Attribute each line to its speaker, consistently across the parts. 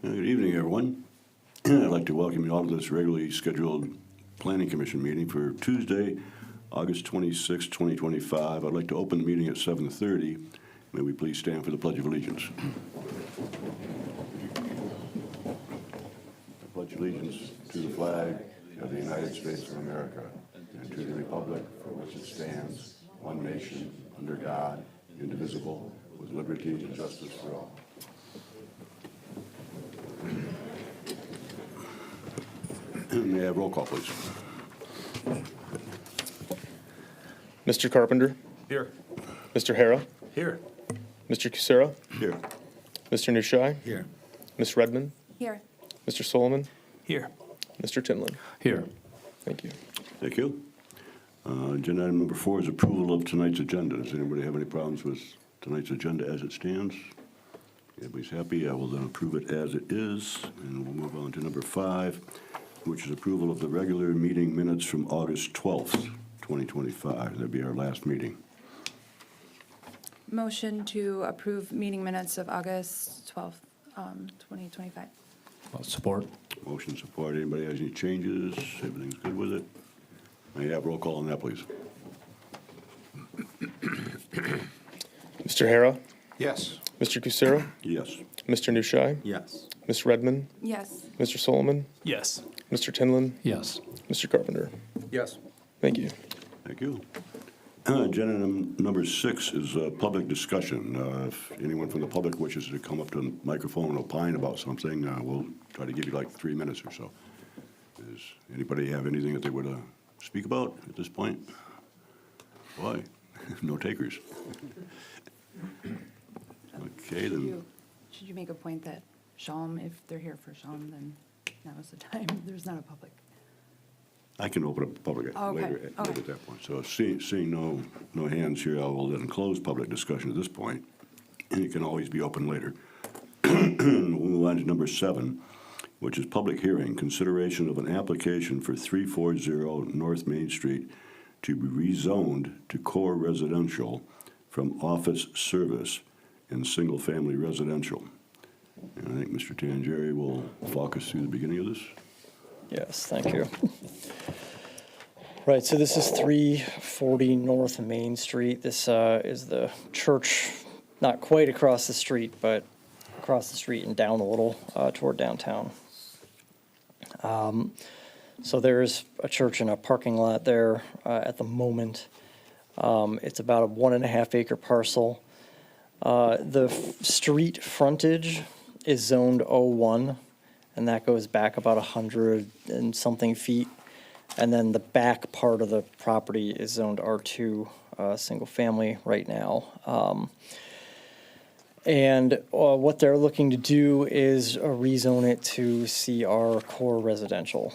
Speaker 1: Good evening, everyone. I'd like to welcome you all to this regularly scheduled Planning Commission meeting for Tuesday, August 26, 2025. I'd like to open the meeting at 7:30. May we please stand for the Pledge of Allegiance. I pledge allegiance to the flag of the United States of America and to the republic for which it stands, one nation, under God, indivisible, with liberty and justice for all. May I have roll call, please?
Speaker 2: Mr. Carpenter,
Speaker 3: Here.
Speaker 2: Mr. Hara,
Speaker 3: Here.
Speaker 2: Mr. Kucera,
Speaker 1: Here.
Speaker 2: Mr. Nushai,
Speaker 3: Here.
Speaker 2: Ms. Redmond,
Speaker 4: Here.
Speaker 2: Mr. Solomon,
Speaker 3: Here.
Speaker 2: Mr. Tinlin.
Speaker 3: Here.
Speaker 2: Thank you.
Speaker 1: Thank you. Agenda item number 4 is approval of tonight's agenda. Does anybody have any problems with tonight's agenda as it stands? Everybody's happy. I will then approve it as it is, and we'll move on to number 5, which is approval of the regular meeting minutes from August 12th, 2025. That'd be our last meeting.
Speaker 4: Motion to approve meeting minutes of August 12th, 2025.
Speaker 3: Support.
Speaker 1: Motion support. Anybody has any changes? Everything's good with it? May I have roll call on that, please?
Speaker 2: Mr. Hara,
Speaker 3: Yes.
Speaker 2: Mr. Kucera,
Speaker 1: Yes.
Speaker 2: Mr. Nushai,
Speaker 3: Yes.
Speaker 2: Ms. Redmond,
Speaker 4: Yes.
Speaker 2: Mr. Solomon,
Speaker 3: Yes.
Speaker 2: Mr. Tinlin,
Speaker 3: Yes.
Speaker 2: Mr. Carpenter.
Speaker 3: Yes.
Speaker 2: Thank you.
Speaker 1: Thank you. Agenda number 6 is public discussion. If anyone from the public wishes to come up to the microphone and opine about something, we'll try to give you like 3 minutes or so. Does anybody have anything that they would speak about at this point? Why? No takers. Okay, then.
Speaker 4: Should you make a point that Shalom, if they're here for Shalom, then now is the time. There's not a public.
Speaker 1: I can open up public
Speaker 4: Okay,
Speaker 1: later
Speaker 4: okay.
Speaker 1: at that point. So seeing no hands here, I will then close public discussion at this point, and it can always be open later. We'll move on to number 7, which is public hearing, consideration of an application for 340 North Main Street to be rezoned to core residential from office service and single-family residential. And I think Mr. Tangeri will walk us through the beginning of this.
Speaker 5: Yes, thank you. Right, so this is 340 North Main Street. This is the church, not quite across the street, but across the street and down a little toward downtown. So there's a church and a parking lot there at the moment. It's about a 1.5 acre parcel. The street frontage is zoned O1, and that goes back about 100 and something feet. And then the back part of the property is zoned R2, single family right now. And what they're looking to do is rezone it to CR core residential.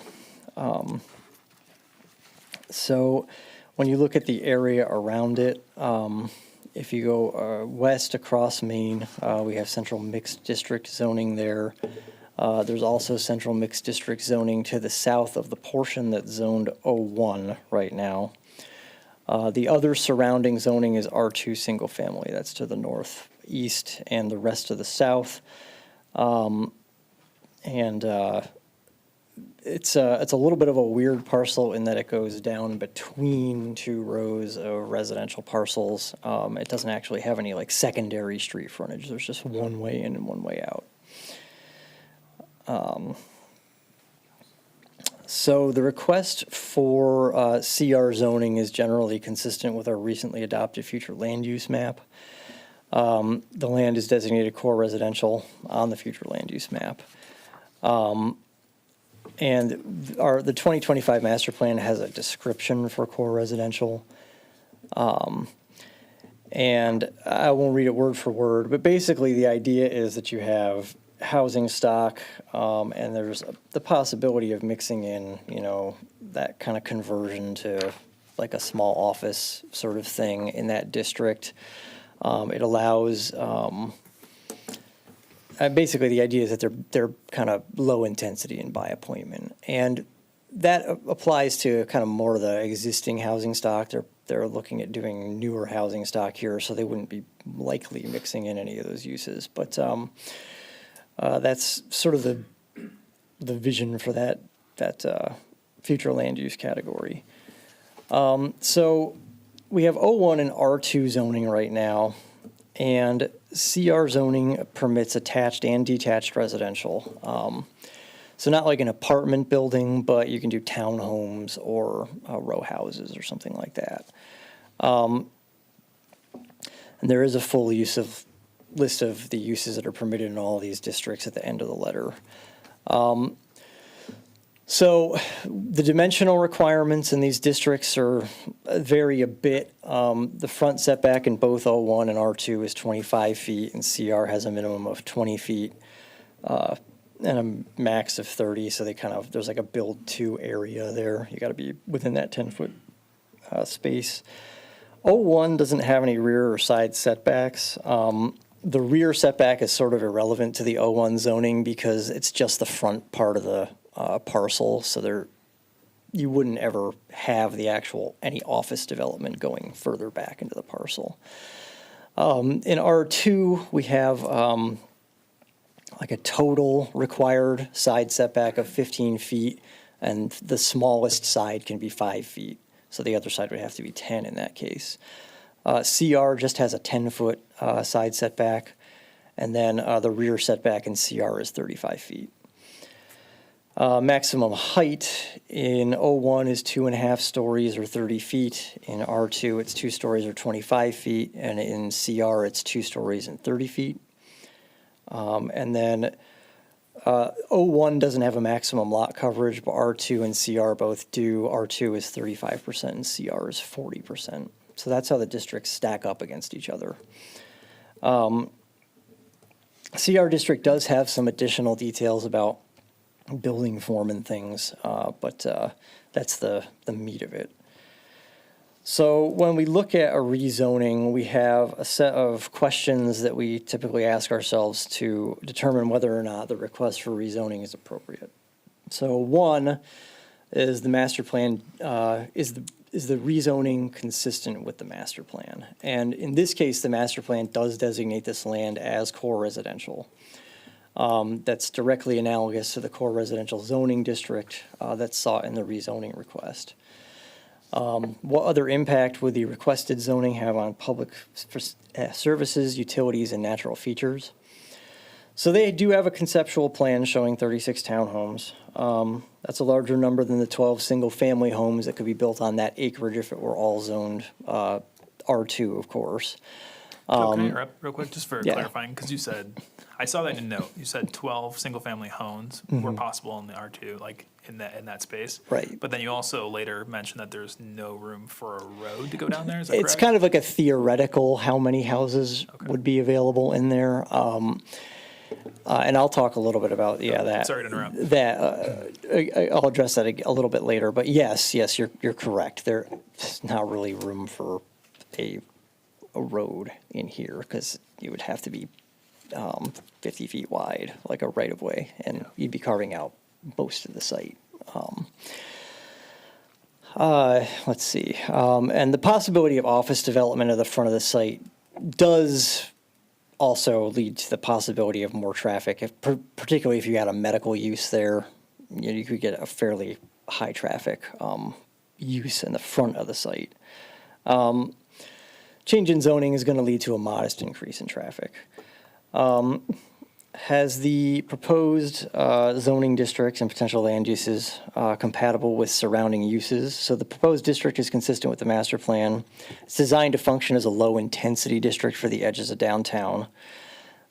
Speaker 5: So when you look at the area around it, if you go west across Main, we have central mixed district zoning there. There's also central mixed district zoning to the south of the portion that's zoned O1 right now. The other surrounding zoning is R2 single family. That's to the northeast and the rest of the south. It's a little bit of a weird parcel in that it goes down between 2 rows of residential parcels. It doesn't actually have any like secondary street frontage. There's just one way in and one way out. So the request for CR zoning is generally consistent with our recently adopted future land use map. The land is designated core residential on the future land use map. And the 2025 master plan has a description for core residential. And I won't read it word for word, but basically the idea is that you have housing stock, and there's the possibility of mixing in, that kind of conversion to like a small office sort of thing in that district. It allows, basically the idea is that they're kind of low intensity and by appointment. And that applies to kind of more of the existing housing stock. They're looking at doing newer housing stock here, so they wouldn't be likely mixing in any of those uses. But That's sort of the vision for that future land use category. So we have O1 and R2 zoning right now, and CR zoning permits attached and detached residential. So not like an apartment building, but you can do townhomes or row houses or something like that. And there is a full list of the uses that are permitted in all these districts at the end of the letter. So the dimensional requirements in these districts vary a bit. The front setback in both O1 and R2 is 25 feet, and CR has a minimum of 20 feet and a max of 30. So there's like a build to area there. You got to be within that 10-foot space. O1 doesn't have any rear or side setbacks. The rear setback is sort of irrelevant to the O1 zoning because it's just the front part of the parcel, so you wouldn't ever have any office development going further back into the parcel. In R2, we have like a total required side setback of 15 feet, and the smallest side can be 5 feet, so the other side would have to be 10 in that case. CR just has a 10-foot side setback, and then the rear setback in CR is 35 feet. Maximum height in O1 is 2.5 stories or 30 feet. In R2, it's 2 stories or 25 feet. And in CR, it's 2 stories and 30 feet. And then O1 doesn't have a maximum lot coverage, but R2 and CR both do. R2 is 35% and CR is 40%. So that's how the districts stack up against each other. CR district does have some additional details about building form and things, but that's the meat of it. So when we look at a rezoning, we have a set of questions that we typically ask ourselves to determine whether or not the request for rezoning is appropriate. So one is the master plan, is the rezoning consistent with the master plan? And in this case, the master plan does designate this land as core residential. That's directly analogous to the core residential zoning district that's sought in the rezoning request. What other impact would the requested zoning have on public services, utilities, and natural features? So they do have a conceptual plan showing 36 townhomes. That's a larger number than the 12 single-family homes that could be built on that acreage if it were all zoned R2, of course.
Speaker 6: So can I interrupt real quick, just for
Speaker 5: yeah.
Speaker 6: clarifying, because you said, I saw that in a note, you said 12 single-family homes were possible in the R2, like in that space.
Speaker 5: Right.
Speaker 6: But then you also later mentioned that there's no room for a road to go down there, is that
Speaker 5: It's
Speaker 6: correct?
Speaker 5: kind of like a theoretical how many houses would be available in there. And I'll talk a little bit about, that.
Speaker 6: Sorry to interrupt.
Speaker 5: I'll address that a little bit later. But yes, you're correct. There's not really room for a road in here because you would have to be 50 feet wide, like a right-of-way, and you'd be carving out most of the site. Let's see. And the possibility of office development at the front of the site does also lead to the possibility of more traffic, particularly if you had a medical use there. You could get a fairly high traffic use in the front of the site. Change in zoning is going to lead to a modest increase in traffic. Has the proposed zoning districts and potential land uses compatible with surrounding uses? So the proposed district is consistent with the master plan. It's designed to function as a low-intensity district for the edges of downtown.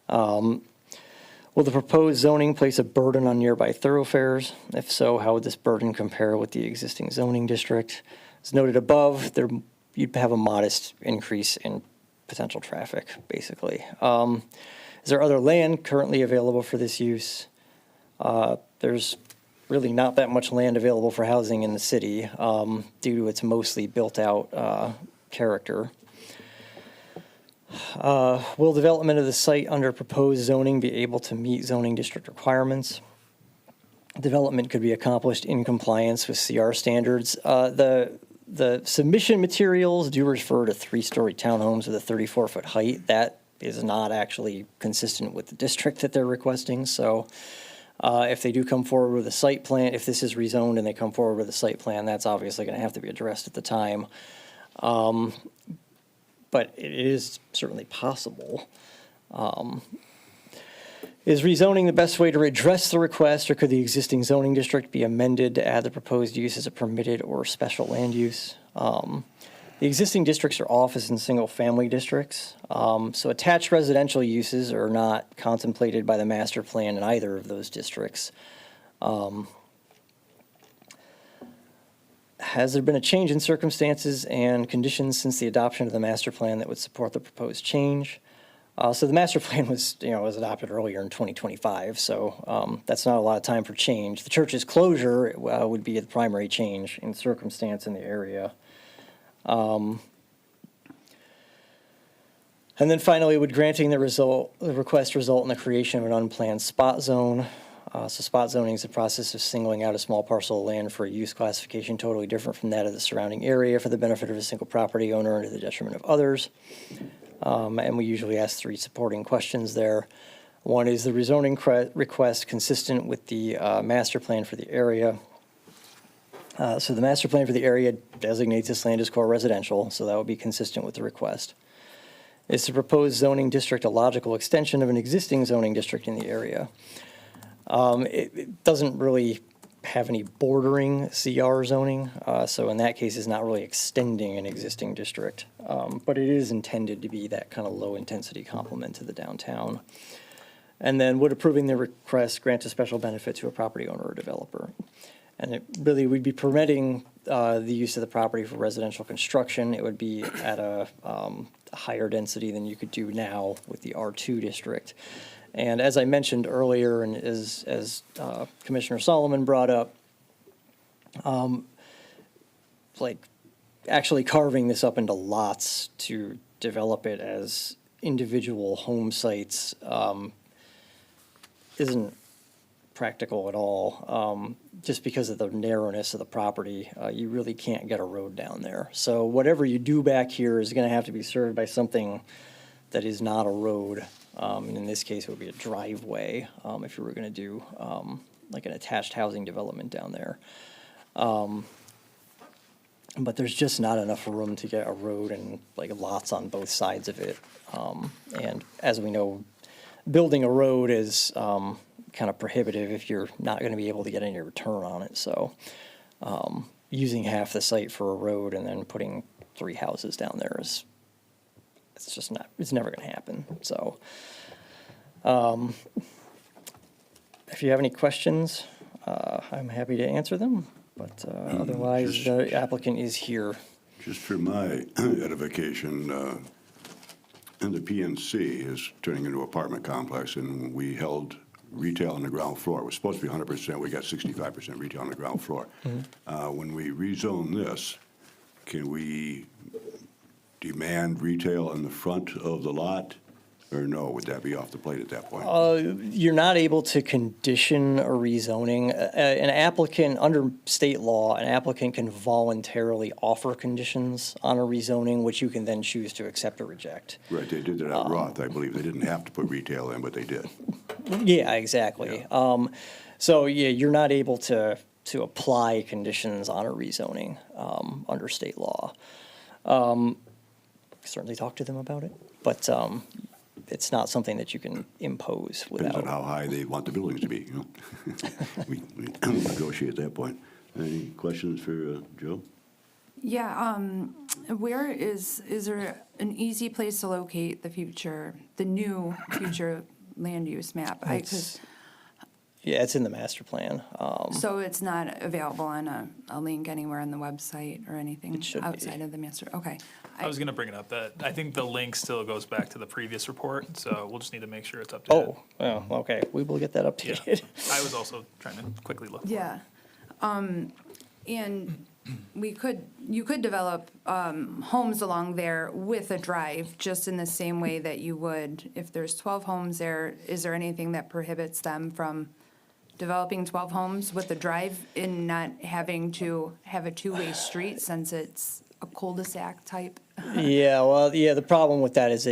Speaker 5: Will the proposed zoning place a burden on nearby thoroughfares? If so, how would this burden compare with the existing zoning district? As noted above, you'd have a modest increase in potential traffic, basically. Is there other land currently available for this use? There's really not that much land available for housing in the city due to its mostly built-out character. Will development of the site under proposed zoning be able to meet zoning district requirements? Development could be accomplished in compliance with CR standards. The submission materials do refer to 3-story townhomes with a 34-foot height. That is not actually consistent with the district that they're requesting. So if they do come forward with a site plan, if this is rezoned and they come forward with a site plan, that's obviously going to have to be addressed at the time. But it is certainly possible. Is rezoning the best way to address the request, or could the existing zoning district be amended to add the proposed use as a permitted or special land use? The existing districts are office and single-family districts, so attached residential uses are not contemplated by the master plan in either of those districts. Has there been a change in circumstances and conditions since the adoption of the master plan that would support the proposed change? So the master plan was adopted earlier in 2025, so that's not a lot of time for change. The church's closure would be the primary change in circumstance in the area. And then finally, would granting the request result in the creation of an unplanned spot zone? So spot zoning is the process of singling out a small parcel of land for a use classification totally different from that of the surrounding area for the benefit of a single property owner and to the detriment of others. And we usually ask 3 supporting questions there. One is the rezoning request consistent with the master plan for the area. So the master plan for the area designates this land as core residential, so that would be consistent with the request. Is the proposed zoning district a logical extension of an existing zoning district in the area? It doesn't really have any bordering CR zoning, so in that case, it's not really extending an existing district. But it is intended to be that kind of low-intensity complement to the downtown. And then would approving the request grant a special benefit to a property owner or developer? And it really would be permitting the use of the property for residential construction. It would be at a higher density than you could do now with the R2 district. And as I mentioned earlier, and as Commissioner Solomon brought up, like actually carving this up into lots to develop it as individual home sites isn't practical at all. Just because of the narrowness of the property, you really can't get a road down there. So whatever you do back here is going to have to be served by something that is not a road. And in this case, it would be a driveway if you were going to do like an attached housing development down there. But there's just not enough room to get a road and like lots on both sides of it. And as we know, building a road is kind of prohibitive if you're not going to be able to get any return on it. So using half the site for a road and then putting 3 houses down there is, it's just not, it's never going to happen. So if you have any questions, I'm happy to answer them. But otherwise,
Speaker 1: just-
Speaker 5: the applicant is here.
Speaker 1: Just for my edification, and the PNC is turning into an apartment complex, and we held retail on the ground floor. It was supposed to be 100%. We got 65% retail on the ground floor. When we rezone this, can we demand retail in the front of the lot? Or no, would that be off the plate at that point?
Speaker 5: You're not able to condition a rezoning. An applicant, under state law, an applicant can voluntarily offer conditions on a rezoning, which you can then choose to accept or reject.
Speaker 1: Right, they did that at Roth, I believe. They didn't have to put retail in, but they did.
Speaker 5: Yeah, exactly. So, yeah, you're not able to apply conditions on a rezoning under state law. Certainly talk to them about it, but it's not something that you can impose
Speaker 1: Depends on
Speaker 5: without.
Speaker 1: how high they want the buildings to be, you know? We negotiate at that point. Any questions for Joe?
Speaker 4: Yeah, where is there an easy place to locate the new future land use map?
Speaker 5: Yeah, it's in the master plan.
Speaker 4: So it's not available on a link anywhere on the website or anything
Speaker 5: It should be.
Speaker 4: outside of the master? Okay.
Speaker 6: I was gonna bring it up that I think the link still goes back to the previous report, so we'll just need to make sure it's updated.
Speaker 5: Oh, okay. We will get that
Speaker 6: Yeah,
Speaker 5: updated.
Speaker 6: I was also trying to quickly look. for it.
Speaker 4: Yeah. And you could develop homes along there with a drive, just in the same way that you would if there's 12 homes there. Is there anything that prohibits them from developing 12 homes with a drive and not having to have a two-way street since it's a cul-de-sac type?
Speaker 5: Yeah, well, yeah, the problem with that is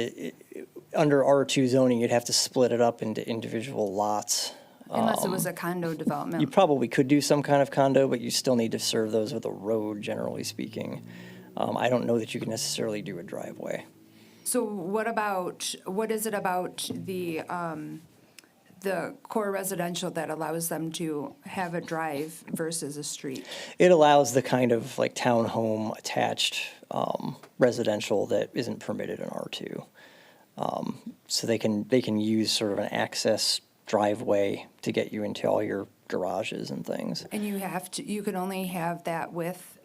Speaker 5: under R2 zoning, you'd have to split it up into individual lots.
Speaker 4: Unless it was a condo
Speaker 5: You
Speaker 4: development.
Speaker 5: probably could do some kind of condo, but you still need to serve those with a road, generally speaking. I don't know that you can necessarily do a driveway.
Speaker 4: So what is it about the core residential that allows them to have a drive versus a street?
Speaker 5: It allows the kind of like townhome attached residential that isn't permitted in R2. So they can use sort of an access driveway to get you into all your garages and things.
Speaker 4: And you can only have that with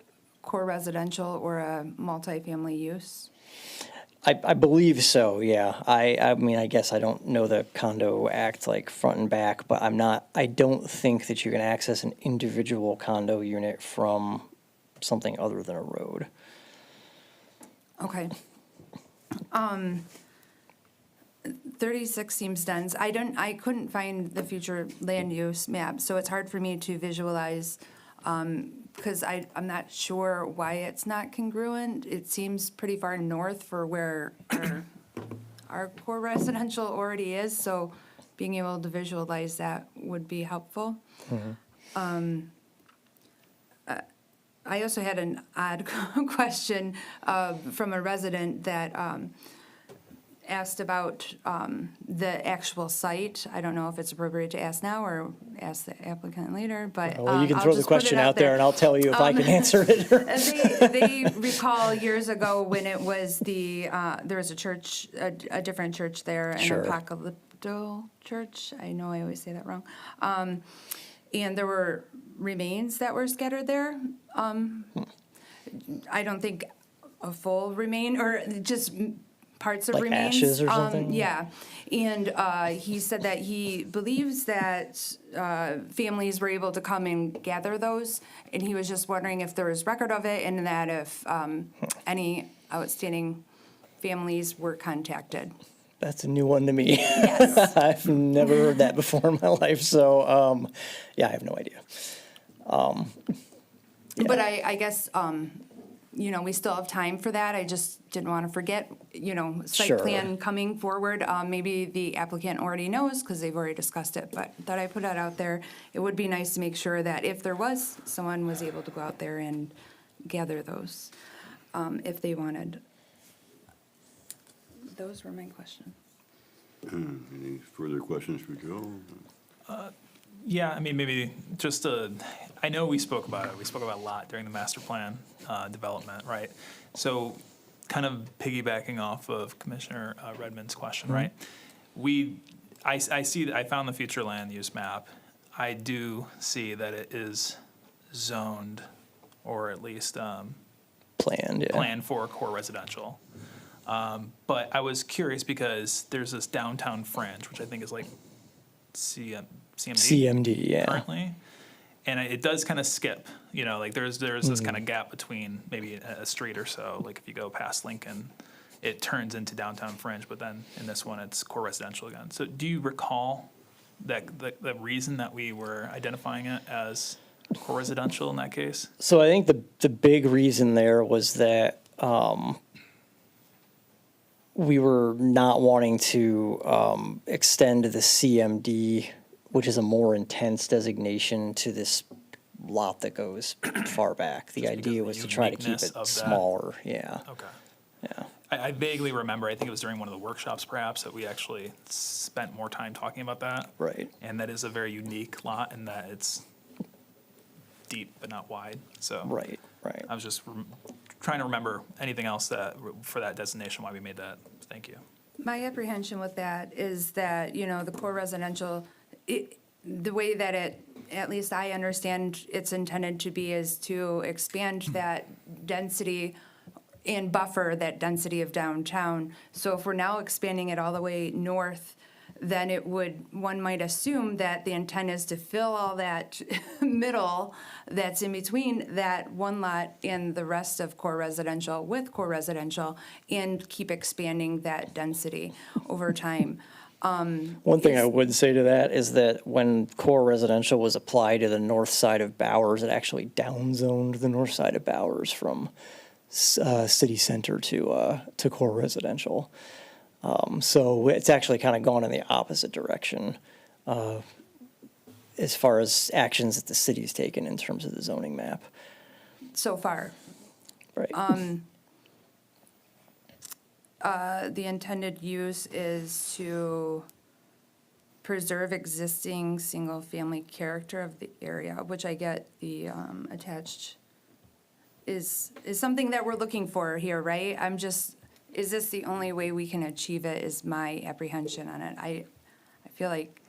Speaker 4: core residential or a multifamily use?
Speaker 5: I believe so, yeah. I mean, I guess I don't know the condo act like front and back, but I don't think that you can access an individual condo unit from something other than a road.
Speaker 4: Okay. 36 seems dense. I couldn't find the future land use map, so it's hard for me to visualize, because I'm not sure why it's not congruent. It seems pretty far north for where our core residential already is, so being able to visualize that would be helpful. I also had an odd question from a resident that asked about the actual site. I don't know if it's appropriate to ask now or ask the applicant later, but
Speaker 5: Well, you can
Speaker 4: I'll
Speaker 5: throw the
Speaker 4: just put it
Speaker 5: question out there and I'll tell you if I can answer it.
Speaker 4: They recall years ago when it was there was a church, a different church there, an
Speaker 5: Sure.
Speaker 4: Apocalypto church. I know I always say that wrong. And there were remains that were scattered there. I don't think a full remain, or just parts of
Speaker 5: Like
Speaker 4: remains.
Speaker 5: ashes or something?
Speaker 4: Yeah. And he said that he believes that families were able to come and gather those, and he was just wondering if there was record of it, and that if any outstanding families were contacted.
Speaker 5: That's a new one to me.
Speaker 4: Yes.
Speaker 5: I've never heard that before in my life, so yeah, I have no idea.
Speaker 4: But I guess, we still have time for that. I just didn't want to forget, site
Speaker 5: Sure.
Speaker 4: plan coming forward. Maybe the applicant already knows because they've already discussed it, but thought I put that out there. It would be nice to make sure that if there was, someone was able to go out there and gather those, if they wanted. Those were my questions.
Speaker 1: Any further questions for Joe?
Speaker 6: Yeah, I mean, maybe just I know we spoke about it. We spoke about it a lot during the master plan development, right? So kind of piggybacking off of Commissioner Redmond's question, right? I found the future land use map. I do see that it is zoned, or at least
Speaker 5: Planned, yeah.
Speaker 6: planned for core residential. But I was curious because there's this downtown fringe, which I think is like CMD
Speaker 5: CMD, yeah.
Speaker 6: currently, and it does kind of skip. Like there's this kind of gap between maybe a street or so. Like if you go past Lincoln, it turns into downtown fringe, but then in this one it's core residential again. So do you recall that the reason that we were identifying it as core residential in that case?
Speaker 5: So I think the big reason there was that we were not wanting to extend the CMD, which is a more intense designation, to this lot that goes far back. The
Speaker 6: Just because
Speaker 5: idea
Speaker 6: of
Speaker 5: was
Speaker 6: the
Speaker 5: to try to keep
Speaker 6: uniqueness
Speaker 5: it
Speaker 6: of that?
Speaker 5: smaller, yeah,
Speaker 6: Okay.
Speaker 5: yeah.
Speaker 6: I vaguely remember, I think it was during one of the workshops perhaps, that we actually spent more time talking about that.
Speaker 5: Right.
Speaker 6: And that is a very unique lot in that it's deep but not wide. So
Speaker 5: Right.
Speaker 6: I was just trying to remember anything else that for that designation, why we made that. Thank you.
Speaker 4: My apprehension with that is that, the core residential, the way that at least I understand it's intended to be, is to expand that density and buffer that density of downtown. So if we're now expanding it all the way north, then one might assume that the intent is to fill all that middle that's in between that one lot and the rest of core residential with core residential, and keep expanding that density over time.
Speaker 5: One thing I would say to that is that when core residential was applied to the north side of Bowers, it actually downzoned the north side of Bowers from city center to core residential. So it's actually kind of gone in the opposite direction as far as actions that the city's taken in terms of the zoning map.
Speaker 4: So far,
Speaker 5: Right.
Speaker 4: the intended use is to preserve existing single-family character of the area, which I get the attached is something that we're looking for here, right? Is this the only way we can achieve it is my apprehension on it. I feel like,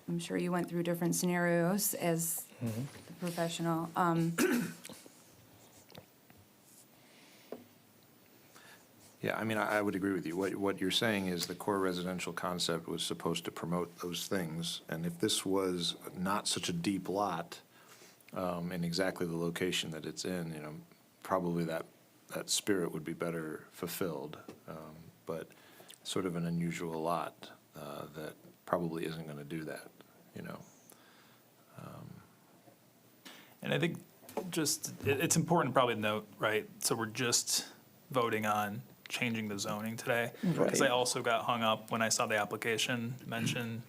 Speaker 4: I'm sure you went through different scenarios as the professional.
Speaker 3: Yeah, I mean, I would agree with you. What you're saying is the core residential concept was supposed to promote those things. And if this was not such a deep lot, in exactly the location that it's in, probably that spirit would be better fulfilled. But sort of an unusual lot that probably isn't going to do that,
Speaker 6: And I think it's important probably to note, right? So we're just voting on changing the zoning today. Because I
Speaker 5: Right.
Speaker 6: also got hung up when I saw the application mention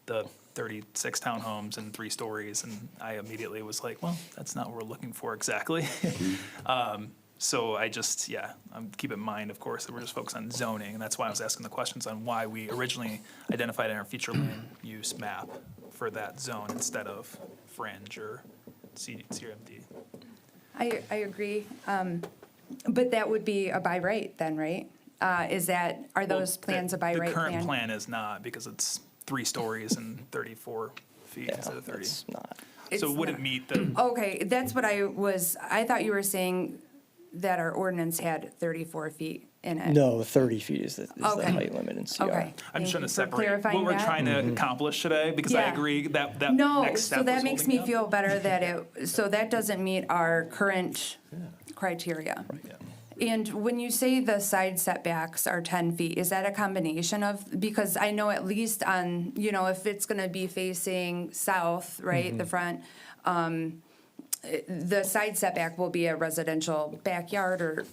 Speaker 6: the 36 townhomes and 3 stories, and I immediately was like, well, that's not what we're looking for exactly. So keep in mind, of course, that we're just focused on zoning, and that's why I was asking the questions on why we originally identified in our future land use map for that zone instead of fringe or CRMD.
Speaker 4: I agree, but that would be a by right then, right? Are those plans a by right
Speaker 6: The current
Speaker 4: plan?
Speaker 6: plan is not, because it's 3 stories and 34 feet
Speaker 5: Yeah,
Speaker 6: instead of 30.
Speaker 5: it's not.
Speaker 4: It's
Speaker 6: So it wouldn't
Speaker 4: not.
Speaker 6: meet the,
Speaker 4: Okay, that's what I thought you were saying that our ordinance had 34 feet in it.
Speaker 5: No, 30 feet is the
Speaker 4: Okay.
Speaker 5: height limit in CR.
Speaker 4: Okay.
Speaker 6: I'm
Speaker 4: Thank
Speaker 6: just trying to
Speaker 4: you for
Speaker 6: separate
Speaker 4: clarifying
Speaker 6: what we're
Speaker 4: that.
Speaker 6: trying to accomplish today, because I
Speaker 4: Yeah.
Speaker 6: agree that
Speaker 4: No,
Speaker 6: next step
Speaker 4: so that
Speaker 6: was
Speaker 4: makes
Speaker 6: holding
Speaker 4: me
Speaker 6: up.
Speaker 4: feel better so that doesn't meet our current criteria.
Speaker 6: Yeah.
Speaker 4: And when you say the side setbacks are 10 feet, is that a combination of, because I know at least on, if it's gonna be facing south, right, the front, the side setback will be a residential backyard or,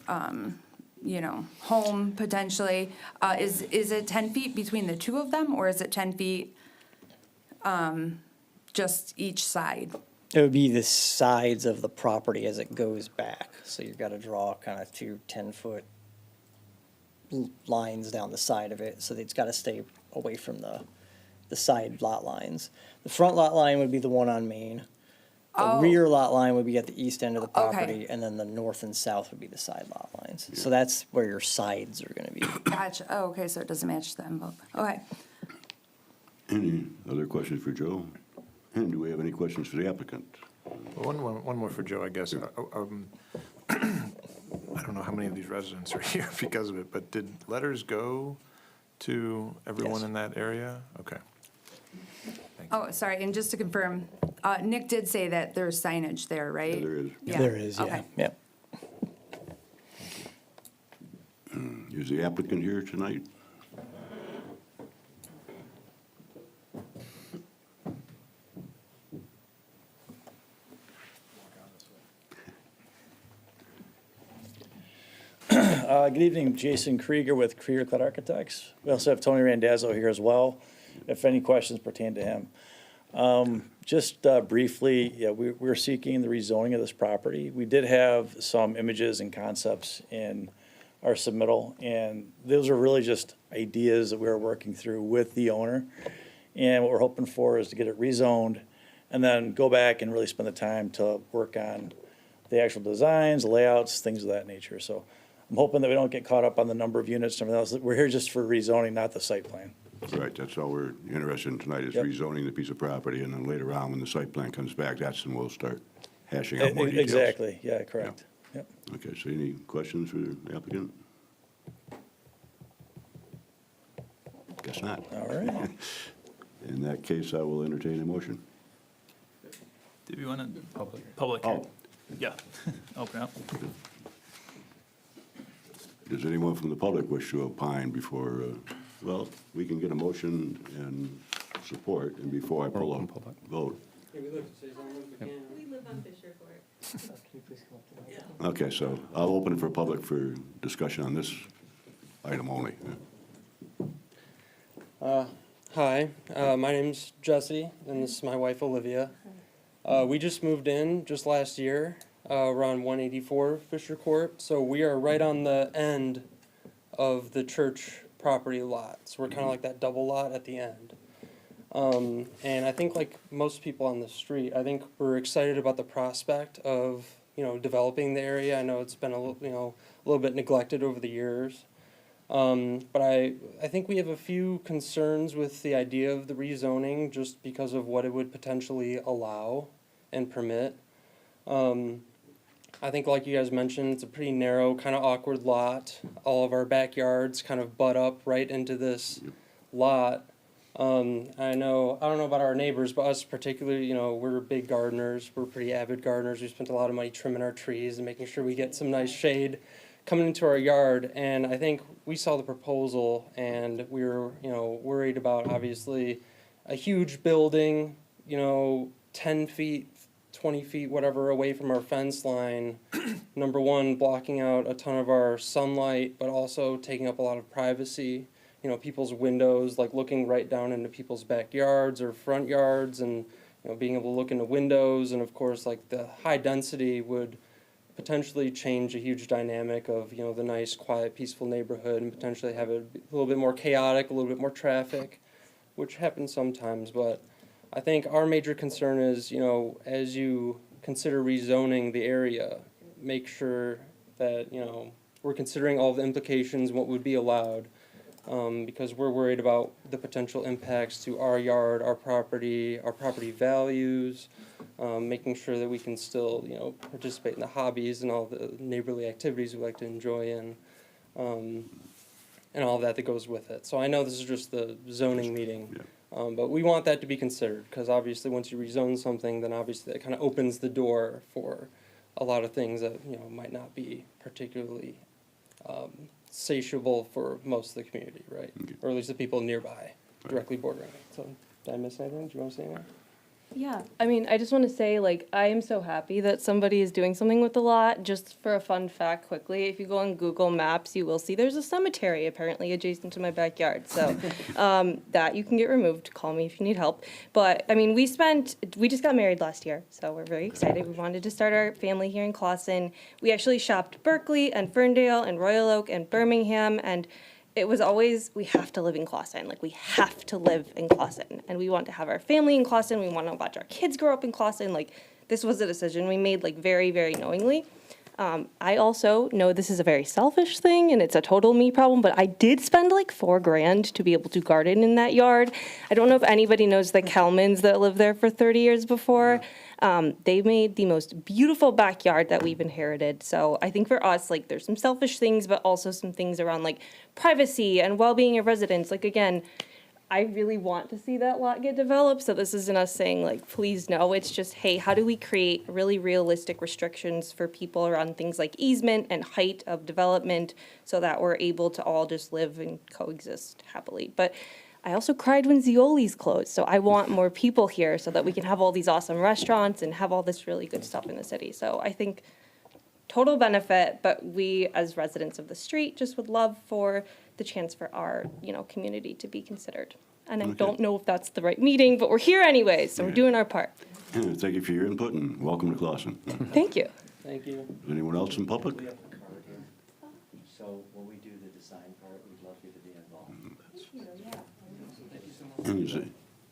Speaker 4: home potentially. Is it 10 feet between the two of them, or is it 10 feet, just each side?
Speaker 5: It would be the sides of the property as it goes back. So you've got to draw kind of 2 10-foot lines down the side of it. So it's got to stay away from the side lot lines. The front lot line would be the one on Main. The
Speaker 4: Oh.
Speaker 5: rear lot line would be at the east end of the
Speaker 4: Okay.
Speaker 5: property, and then the north and south would be the side lot lines. So that's where your sides are going to be.
Speaker 4: Gotcha, oh, okay, so it doesn't match the envelope, okay.
Speaker 1: Any other questions for Joe? And do we have any questions for the applicant?
Speaker 3: One more for Joe, I guess. I don't know how many of these residents are here because of it, but did letters go to everyone
Speaker 5: Yes.
Speaker 3: in that area? Okay.
Speaker 4: Oh, sorry, and just to confirm, Nick did say that there's signage there, right?
Speaker 1: Yeah, there is.
Speaker 4: Yeah.
Speaker 5: There is, yeah.
Speaker 4: Okay.
Speaker 5: Yep.
Speaker 1: Is the applicant here tonight?
Speaker 7: Good evening, Jason Krieger with Krieger Cloud Architects. We also have Tony Randazzo here as well, if any questions pertain to him. Just briefly, yeah, we're seeking the rezoning of this property. We did have some images and concepts in our submittal, and those are really just ideas that we were working through with the owner. And what we're hoping for is to get it rezoned and then go back and really spend the time to work on the actual designs, layouts, things of that nature. So I'm hoping that we don't get caught up on the number of units and everything else. We're here just for rezoning, not the site plan.
Speaker 1: Right, that's all we're interested in tonight, is
Speaker 7: Yep.
Speaker 1: rezoning the piece of property, and then later on, when the site plan comes back, that's when we'll start hashing out more details.
Speaker 7: Exactly, yeah, correct. Yep.
Speaker 1: Okay, so any questions for the applicant? Guess not.
Speaker 7: All right.
Speaker 1: In that case, I will entertain a motion.
Speaker 6: Do you want to? Public.
Speaker 1: Oh.
Speaker 6: Yeah, open up.
Speaker 1: Does anyone from the public wish to opine before, well, we can get a motion and support, and before I pull a vote.
Speaker 8: We live on Fisher Court.
Speaker 1: Okay, so I'll open it for public for discussion on this item only.
Speaker 9: Hi, my name's Jesse, and this is my wife Olivia. We just moved in just last year. We're on 184 Fisher Court, so we are right on the end of the church property lot. So we're kind of like that double lot at the end. And I think like most people on the street, I think we're excited about the prospect of, developing the area. I know it's been a little bit neglected over the years. But I think we have a few concerns with the idea of the rezoning just because of what it would potentially allow and permit. I think like you guys mentioned, it's a pretty narrow, kind of awkward lot. All of our backyards kind of butt up right into this lot. I don't know about our neighbors, but us particularly, we're big gardeners. We're pretty avid gardeners. We spent a lot of money trimming our trees and making sure we get some nice shade coming into our yard. And I think we saw the proposal and we were, worried about obviously a huge building, 10 feet, 20 feet, whatever, away from our fence line. Number one, blocking out a ton of our sunlight, but also taking up a lot of privacy. People's windows, like looking right down into people's backyards or front yards and, being able to look into windows. And of course, like the high density would potentially change a huge dynamic of, the nice, quiet, peaceful neighborhood and potentially have it a little bit more chaotic, a little bit more traffic, which happens sometimes. But I think our major concern is, as you consider rezoning the area, make sure that, we're considering all the implications, what would be allowed. Because we're worried about the potential impacts to our yard, our property values, making sure that we can still, participate in the hobbies and all the neighborly activities we like to enjoy in, and all that goes with it. So I know this is just the zoning meeting, but we want that to be considered, because obviously once you rezone something, then obviously that kind of opens the door for a lot of things that, might not be particularly satiable for most of the community, right? Or at least the people nearby, directly bordering it. So, did I miss anything? Do you want to say anything?
Speaker 10: Yeah, I mean, I just want to say, I am so happy that somebody is doing something with the lot. Just for a fun fact quickly, if you go on Google Maps, you will see there's a cemetery apparently adjacent to my backyard. So that you can get removed. Call me if you need help. But, I mean, we just got married last year, so we're very excited. We wanted to start our family here in Clawson. We actually shopped Berkeley and Ferndale and Royal Oak and Birmingham, and it was always, we have to live in Clawson. We have to live in Clawson. And we want to have our family in Clawson. We want to watch our kids grow up in Clawson. This was a decision we made, very, very knowingly. I also know this is a very selfish thing, and it's a total me problem, but I did spend $4,000 to be able to garden in that yard. I don't know if anybody knows the Kelmans that lived there for 30 years before. They made the most beautiful backyard that we've inherited. So I think for us, there's some selfish things, but also some things around privacy and well-being of residents. Again, I really want to see that lot get developed. So this isn't us saying please no. It's just, hey, how do we create really realistic restrictions for people around things like easement and height of development so that we're able to all just live and coexist happily. But I also cried when Zioli's closed, so I want more people here so that we can have all these awesome restaurants and have all this really good stuff in the city. So I think total benefit, but we as residents of the street just would love for the chance for our, community to be considered. And I don't know if that's the right meeting, but we're here anyway, so we're doing our part.
Speaker 1: Thank you for your input and welcome to Clawson.
Speaker 10: Thank you.
Speaker 7: Thank you.
Speaker 1: Anyone else in public?
Speaker 11: We have a card here. So when we do the design part, we'd love you to be involved.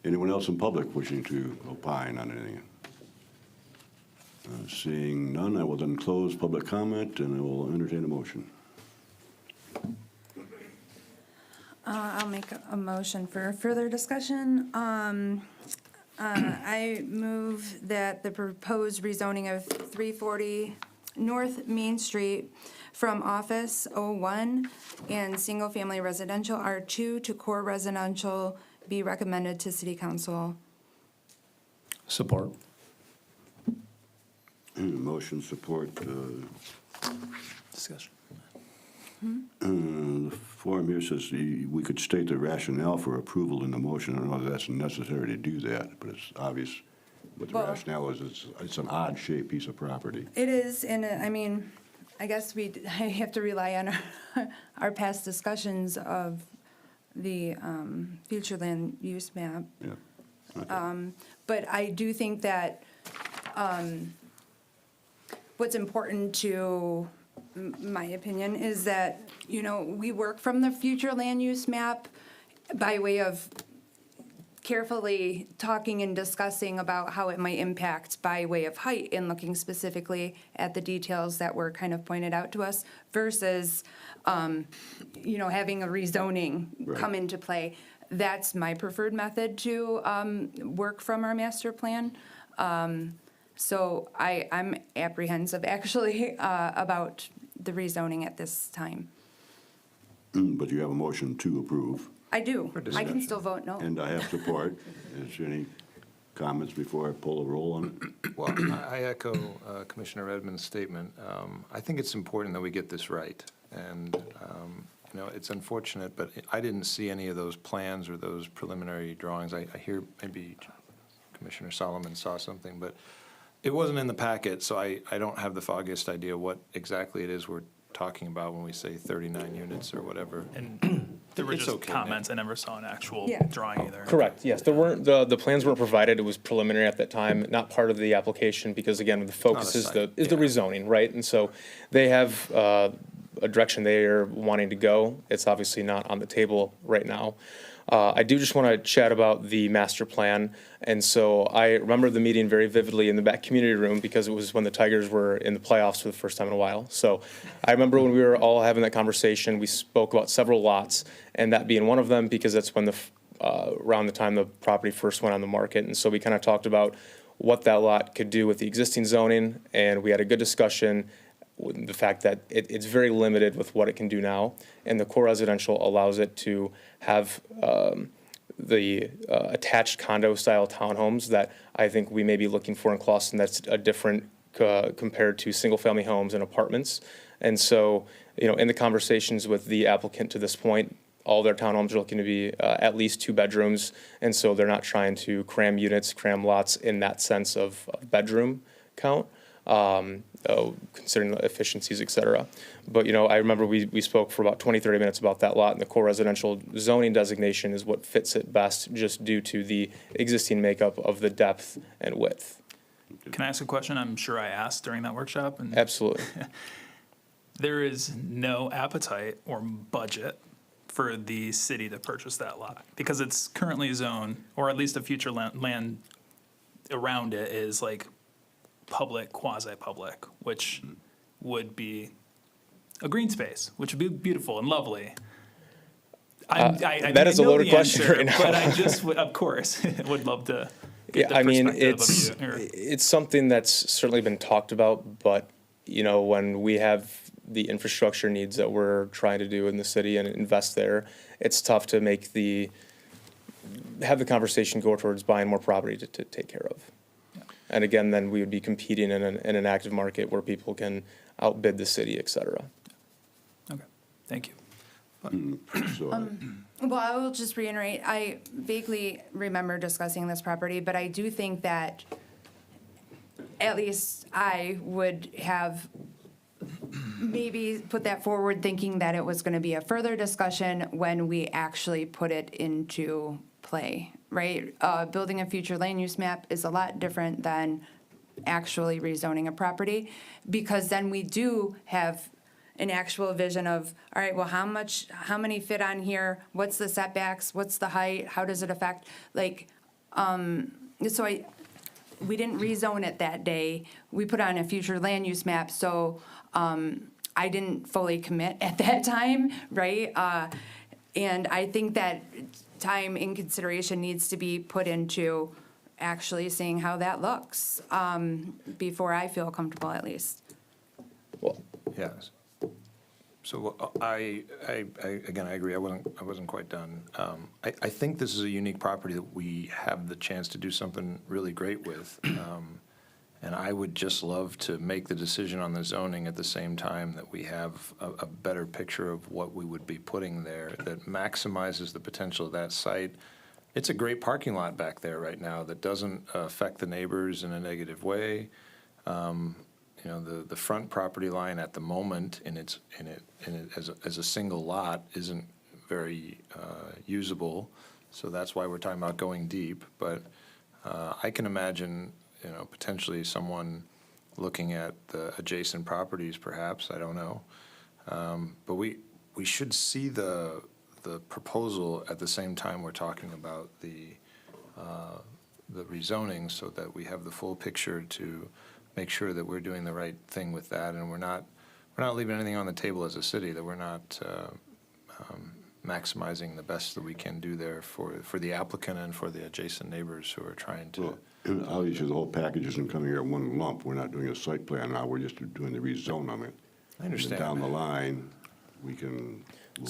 Speaker 1: Anyone else in public wishing to opine on anything? Seeing none, I will then close public comment and I will entertain a motion.
Speaker 4: I'll make a motion for further discussion. I move that the proposed rezoning of 340 North Main Street from Office 01 and single-family residential R2 to core residential be recommended to City Council.
Speaker 3: Support.
Speaker 1: Motion support.
Speaker 3: Discussion.
Speaker 1: The form here says we could state the rationale for approval in the motion. I don't know if that's necessary to do that, but it's obvious what the
Speaker 4: Well,
Speaker 1: rationale is. It's an odd-shaped piece of property.
Speaker 4: It is, and I mean, I guess I have to rely on our past discussions of the future land use map.
Speaker 1: Yeah.
Speaker 4: But I do think that what's important to my opinion is that, we work from the future land use map by way of carefully talking and discussing about how it might impact by way of height and looking specifically at the details that were kind of pointed out to us versus, having a rezoning come into play. That's my preferred method to work from our master plan. So I'm apprehensive actually about the rezoning at this time.
Speaker 1: But you have a motion to approve,
Speaker 4: I do. I
Speaker 3: discussion.
Speaker 4: can still vote no.
Speaker 1: and I have support. Is there any comments before I pull a roll on it?
Speaker 3: Well, I echo Commissioner Redmond's statement. I think it's important that we get this right. And, it's unfortunate, but I didn't see any of those plans or those preliminary drawings. I hear maybe Commissioner Solomon saw something, but it wasn't in the packet, so I don't have the foggiest idea what exactly it is we're talking about when we say 39 units or whatever.
Speaker 6: And there were
Speaker 3: It's
Speaker 6: just
Speaker 3: okay,
Speaker 6: comments. I never saw an actual
Speaker 4: Yeah.
Speaker 6: drawing either.
Speaker 2: Correct, yes. There weren't, the plans weren't provided. It was preliminary at that time, not part of the application, because again, the focus is
Speaker 3: site,
Speaker 2: the rezoning, right? And so they have a direction they are wanting to go. It's obviously not on the table right now. I do just want to chat about the master plan. And so I remember the meeting very vividly in the back community room because it was when the Tigers were in the playoffs for the first time in a while. So I remember when we were all having that conversation, we spoke about several lots, and that being one of them because that's when around the time the property first went on the market. And so we kind of talked about what that lot could do with the existing zoning, and we had a good discussion. The fact that it's very limited with what it can do now, and the core residential allows it to have the attached condo-style townhomes that I think we may be looking for in Clawson. That's a different compared to single-family homes and apartments. And so, in the conversations with the applicant to this point, all their townhomes are looking to be at least 2 bedrooms, and so they're not trying to cram units, cram lots in that sense of bedroom count. Considering the efficiencies, et cetera. But, I remember we spoke for about 20, 30 minutes about that lot, and the core residential zoning designation is what fits it best just due to the existing makeup of the depth and width.
Speaker 6: Can I ask a question? I'm sure I asked during that workshop. And
Speaker 2: Absolutely.
Speaker 6: there is no appetite or budget for the city to purchase that lot because it's currently zoned, or at least the future land around it is like public, quasi-public, which would be a green space, which would be beautiful and lovely.
Speaker 2: That is a loaded question right now.
Speaker 6: But I just, of course, would love to get the
Speaker 2: Yeah, I mean,
Speaker 6: perspective of you.
Speaker 2: it's something that's certainly been talked about, but, when we have the infrastructure needs that we're trying to do in the city and invest there, it's tough to have the conversation go towards buying more property to take care of. And again, then we would be competing in an active market where people can outbid the city, et cetera.
Speaker 6: Okay, thank you.
Speaker 1: So,
Speaker 4: Well, I will just reiterate, I vaguely remember discussing this property, but I do think that at least I would have maybe put that forward thinking that it was going to be a further discussion when we actually put it into play, right? Building a future land use map is a lot different than actually rezoning a property, because then we do have an actual vision of, all right, well, how many fit on here? What's the setbacks? What's the height? How does it affect? We didn't rezone it that day. We put on a future land use map, so I didn't fully commit at that time, right? And I think that time in consideration needs to be put into actually seeing how that looks before I feel comfortable, at least.
Speaker 2: Well,
Speaker 3: Yes. So I again, I agree. I wasn't quite done. I think this is a unique property that we have the chance to do something really great with. And I would just love to make the decision on the zoning at the same time that we have a better picture of what we would be putting there that maximizes the potential of that site. It's a great parking lot back there right now that doesn't affect the neighbors in a negative way. you know, the front property line at the moment as a single lot isn't very usable. So that's why we're talking about going deep. But I can imagine, you know, potentially someone looking at the adjacent properties perhaps, I don't know. But we should see the proposal at the same time we're talking about the rezoning, so that we have the full picture to make sure that we're doing the right thing with that, and we're not leaving anything on the table as a city, that we're not maximizing the best that we can do there for the applicant and for the adjacent neighbors who are trying to.
Speaker 1: Well, obviously, the whole package isn't coming here in one lump. We're not doing a site plan now, we're just doing the rezone on it.
Speaker 3: I understand.
Speaker 1: And down the line, we'll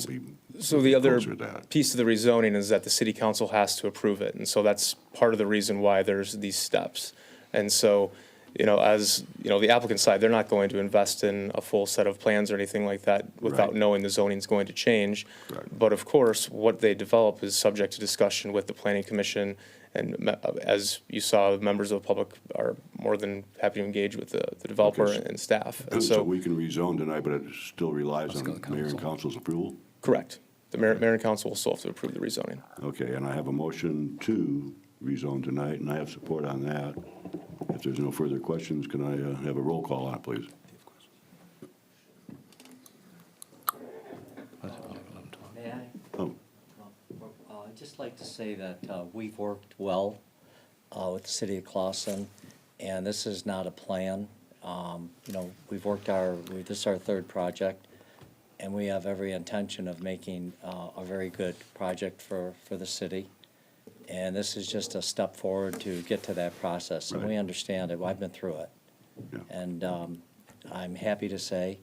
Speaker 1: be
Speaker 2: So the other
Speaker 1: closer to that.
Speaker 2: piece of the rezoning is that the city council has to approve it, and so that's part of the reason why there's these steps. And so, you know, as, you know, the applicant side, they're not going to invest in a full set of plans or anything like that without
Speaker 1: Right.
Speaker 2: knowing the zoning's going to change.
Speaker 1: Right.
Speaker 2: But of course, what they develop is subject to discussion with the planning commission, and as you saw, members of the public are more than happy to engage with the developer
Speaker 1: Okay, so-
Speaker 2: and staff. And
Speaker 1: So
Speaker 2: so,
Speaker 1: we can rezone tonight, but it still relies on mayor and council's approval?
Speaker 2: correct. The mayor and council will still have to approve the rezoning.
Speaker 1: Okay, and I have a motion to rezone tonight, and I have support on that. If there's no further questions, can I have a roll call on it, please?
Speaker 11: May I?
Speaker 1: Oh,
Speaker 11: I'd just like to say that we've worked well with the city of Clawson, and this is not a plan. You know, this is our third project, and we have every intention of making a very good project for the city. And this is just a step forward to get to that process, and we
Speaker 1: Right.
Speaker 11: understand it. I've been through it.
Speaker 1: yeah.
Speaker 11: And I'm happy to say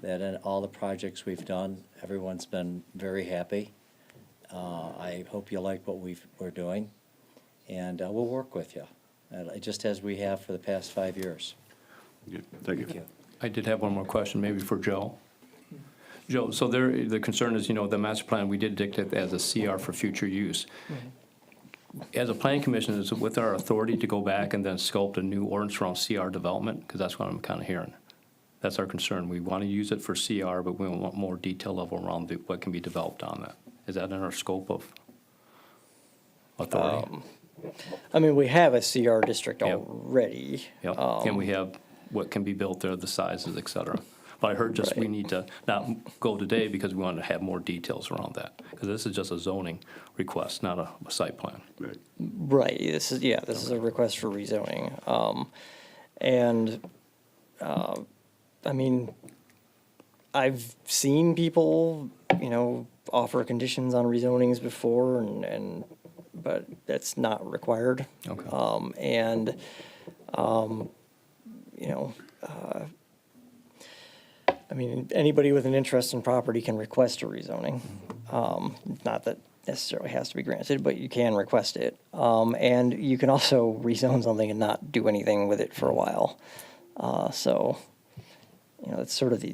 Speaker 11: that in all the projects we've done, everyone's been very happy. I hope you like what we're doing, and we'll work with you, just as we have for the past 5 years.
Speaker 1: Yeah, thank you.
Speaker 11: Thank you.
Speaker 12: I did have one more question, maybe for Joe. Joe, so the concern is, you know, the master plan, we did dictate as a CR for future use. As a planning commission, is it with our authority to go back and then sculpt a new ordinance around CR development? Because that's what I'm kind of hearing. That's our concern. We want to use it for CR, but we want more detail level around what can be developed on that. Is that in our scope of authority?
Speaker 5: I mean, we have a CR district
Speaker 12: Yep.
Speaker 5: already.
Speaker 12: Yep. Can we have what can be built there, the sizes, et cetera? But I heard just we
Speaker 5: Right.
Speaker 12: need to not go today because we want to have more details around that. Because this is just a zoning request, not a site plan.
Speaker 1: Right.
Speaker 5: Right, this is a request for rezoning. I mean, I've seen people, you know, offer conditions on rezonings before but that's not required.
Speaker 12: Okay.
Speaker 5: You know, I mean, anybody with an interest in property can request a rezoning. Not that necessarily has to be granted, but you can request it. And you can also rezone something and not do anything with it for a while. So, you know, it's sort of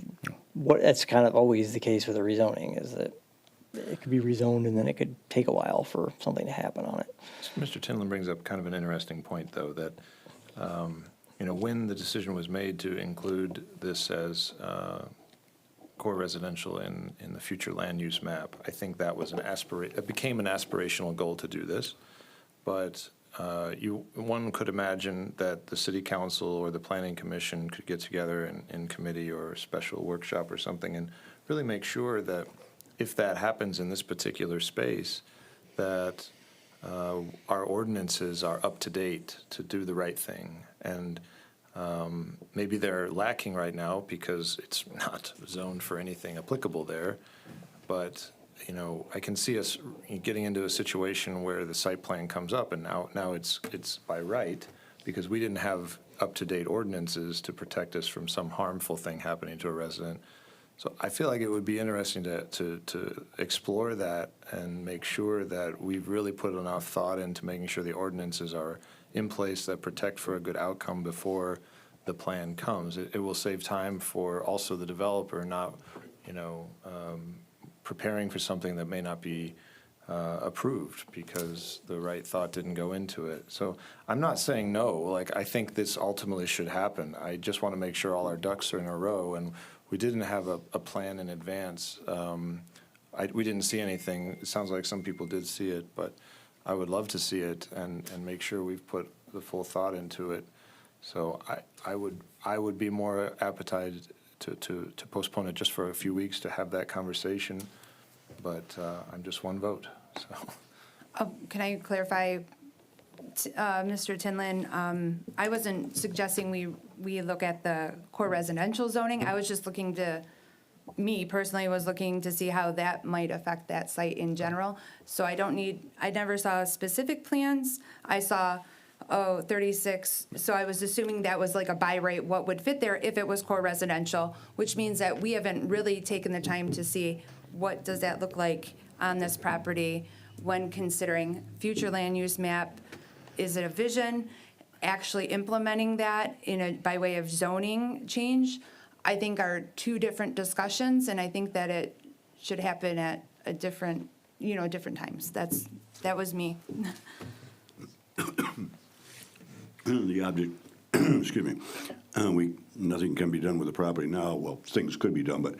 Speaker 5: that's kind of always the case with a rezoning, is that it could be rezoned and then it could take a while for something to happen on it.
Speaker 3: Mr. Tinlin brings up kind of an interesting point, though, that, you know, when the decision was made to include this as core residential in the future land use map, I think that was it became an aspirational goal to do this. But one could imagine that the city council or the planning commission could get together in committee or a special workshop or something and really make sure that if that happens in this particular space, that our ordinances are up to date to do the right thing. And maybe they're lacking right now because it's not zoned for anything applicable there. But, you know, I can see us getting into a situation where the site plan comes up and now it's by right, because we didn't have up-to-date ordinances to protect us from some harmful thing happening to a resident. So I feel like it would be interesting to explore that and make sure that we've really put enough thought into making sure the ordinances are in place that protect for a good outcome before the plan comes. It will save time for also the developer not, you know, preparing for something that may not be approved because the right thought didn't go into it. So I'm not saying no, like, I think this ultimately should happen. I just want to make sure all our ducks are in a row, and we didn't have a plan in advance. We didn't see anything. It sounds like some people did see it, but I would love to see it and make sure we've put the full thought into it. So I would be more appetite to postpone it just for a few weeks to have that conversation, but I'm just one vote, so.
Speaker 4: Can I clarify, Mr. Tinlin? I wasn't suggesting we look at the core residential zoning. I was just looking to, me personally was looking to see how that might affect that site in general. So I never saw specific plans. I saw, 36, so I was assuming that was like a by right, what would fit there if it was core residential, which means that we haven't really taken the time to see what does that look like on this property when considering future land use map. Is it a vision, actually implementing that by way of zoning change? I think are two different discussions, and I think that it should happen at a different times. That was me.
Speaker 1: The object, excuse me, nothing can be done with the property now. Well, things could be done, but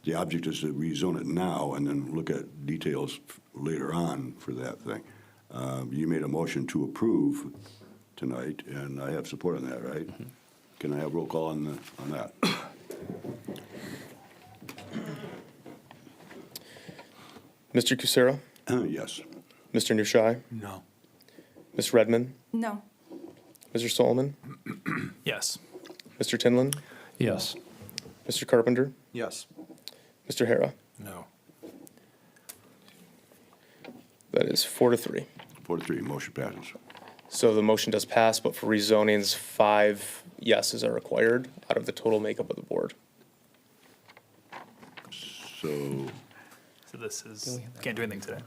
Speaker 1: the object is to rezone it now and then look at details later on for that thing. You made a motion to approve tonight, and I have support on that, right? Mm-hmm. Can I have roll call on that?
Speaker 2: Mr. Kucera?
Speaker 1: Yes.
Speaker 2: Mr. Nushai?
Speaker 3: No.
Speaker 2: Ms. Redmond?
Speaker 4: No.
Speaker 2: Mr. Solomon?
Speaker 6: Yes.
Speaker 2: Mr. Tinlin?
Speaker 12: Yes.
Speaker 2: Mr. Carpenter?
Speaker 3: Yes.
Speaker 2: Mr. Hara?
Speaker 3: No.
Speaker 2: That is 4-3.
Speaker 1: 4-3, motion passes.
Speaker 2: So the motion does pass, but for rezonings, 5 yeses are required out of the total makeup of the board.
Speaker 1: So,
Speaker 6: So this is, can't do anything today.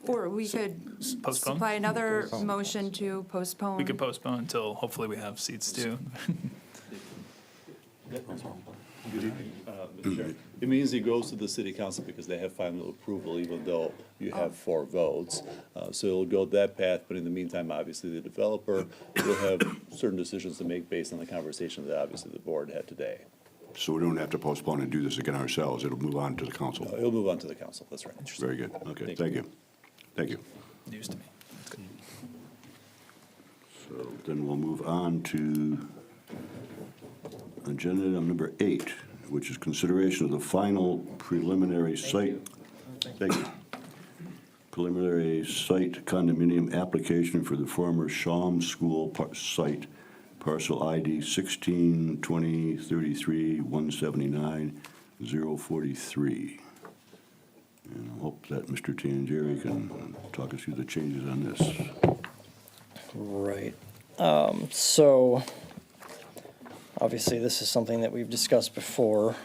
Speaker 4: Or we could
Speaker 6: Postpone?
Speaker 4: supply another motion to postpone.
Speaker 6: We could postpone until hopefully we have seats too.
Speaker 13: Mr. Chair. It means it goes to the city council because they have final approval, even though you have 4 votes. So it'll go that path, but in the meantime, obviously, the developer will have certain decisions to make based on the conversation that obviously the board had today.
Speaker 1: so we don't have to postpone and do this again ourselves. It'll move on to the council.
Speaker 13: It'll move on to the council, that's right.
Speaker 1: Very good. Okay,
Speaker 13: Thank
Speaker 1: thank you. Thank you.
Speaker 6: News to me. That's good.
Speaker 1: So then we'll move on to agenda item number 8, which is consideration of the final preliminary site. Thank you. Preliminary site condominium application for the former Shawm School site, parcel ID 16-20-33-179-043. And I hope that Mr. Tangieri can talk us through the changes on this.
Speaker 5: Right. So, obviously, this is something that we've discussed before,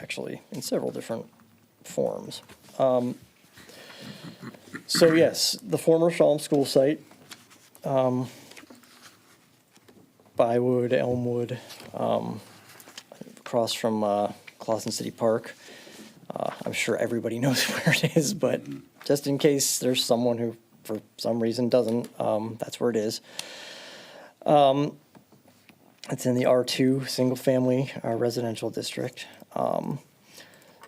Speaker 5: actually, in several different forms. So, yes, the former Shawm School site, Bywood, Elmwood, across from Clawson City Park. I'm sure everybody knows where it is, but just in case there's someone who, for some reason, doesn't, that's where it is. It's in the R2 Single Family Residential District.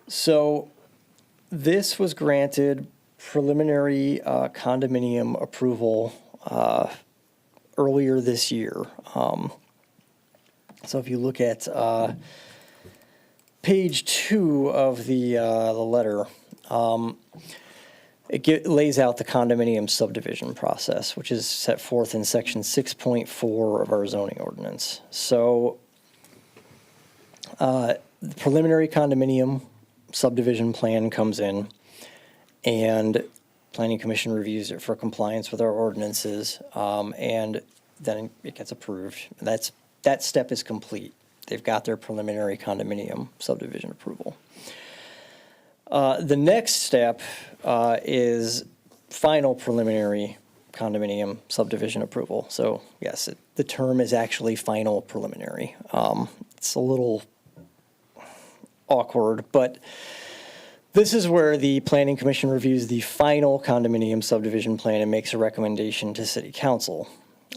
Speaker 5: So this was granted preliminary condominium approval earlier this year. So if you look at page 2 of the letter, it lays out the condominium subdivision process, which is set forth in section 6.4 of our zoning ordinance. So the preliminary condominium subdivision plan comes in, and Planning Commission reviews it for compliance with our ordinances, and then it gets approved. That step is complete. They've got their preliminary condominium subdivision approval. The next step is final preliminary condominium subdivision approval. So yes, the term is actually final preliminary. It's a little awkward, but This is where the Planning Commission reviews the final condominium subdivision plan and makes a recommendation to City Council.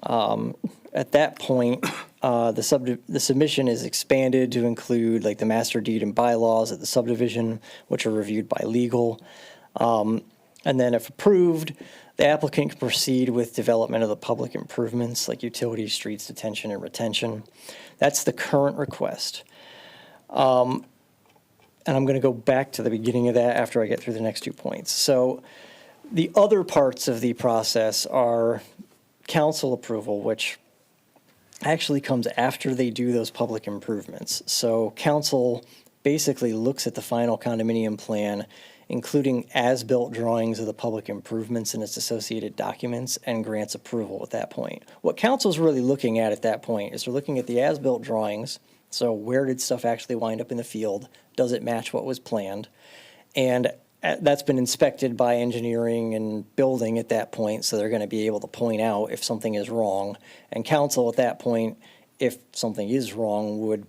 Speaker 5: At that point, the submission is expanded to include like the master deed and bylaws of the subdivision, which are reviewed by legal. And then if approved, the applicant can proceed with development of the public improvements like utilities, streets, detention, and retention. That's the current request. And I'm going to go back to the beginning of that after I get through the next 2 points. So the other parts of the process are council approval, which actually comes after they do those public improvements. So council basically looks at the final condominium plan, including as-built drawings of the public improvements and its associated documents, and grants approval at that point. What council's really looking at that point is they're looking at the as-built drawings. So where did stuff actually wind up in the field? Does it match what was planned? And that's been inspected by engineering and building at that point, so they're going to be able to point out if something is wrong. And council at that point, if something is wrong, would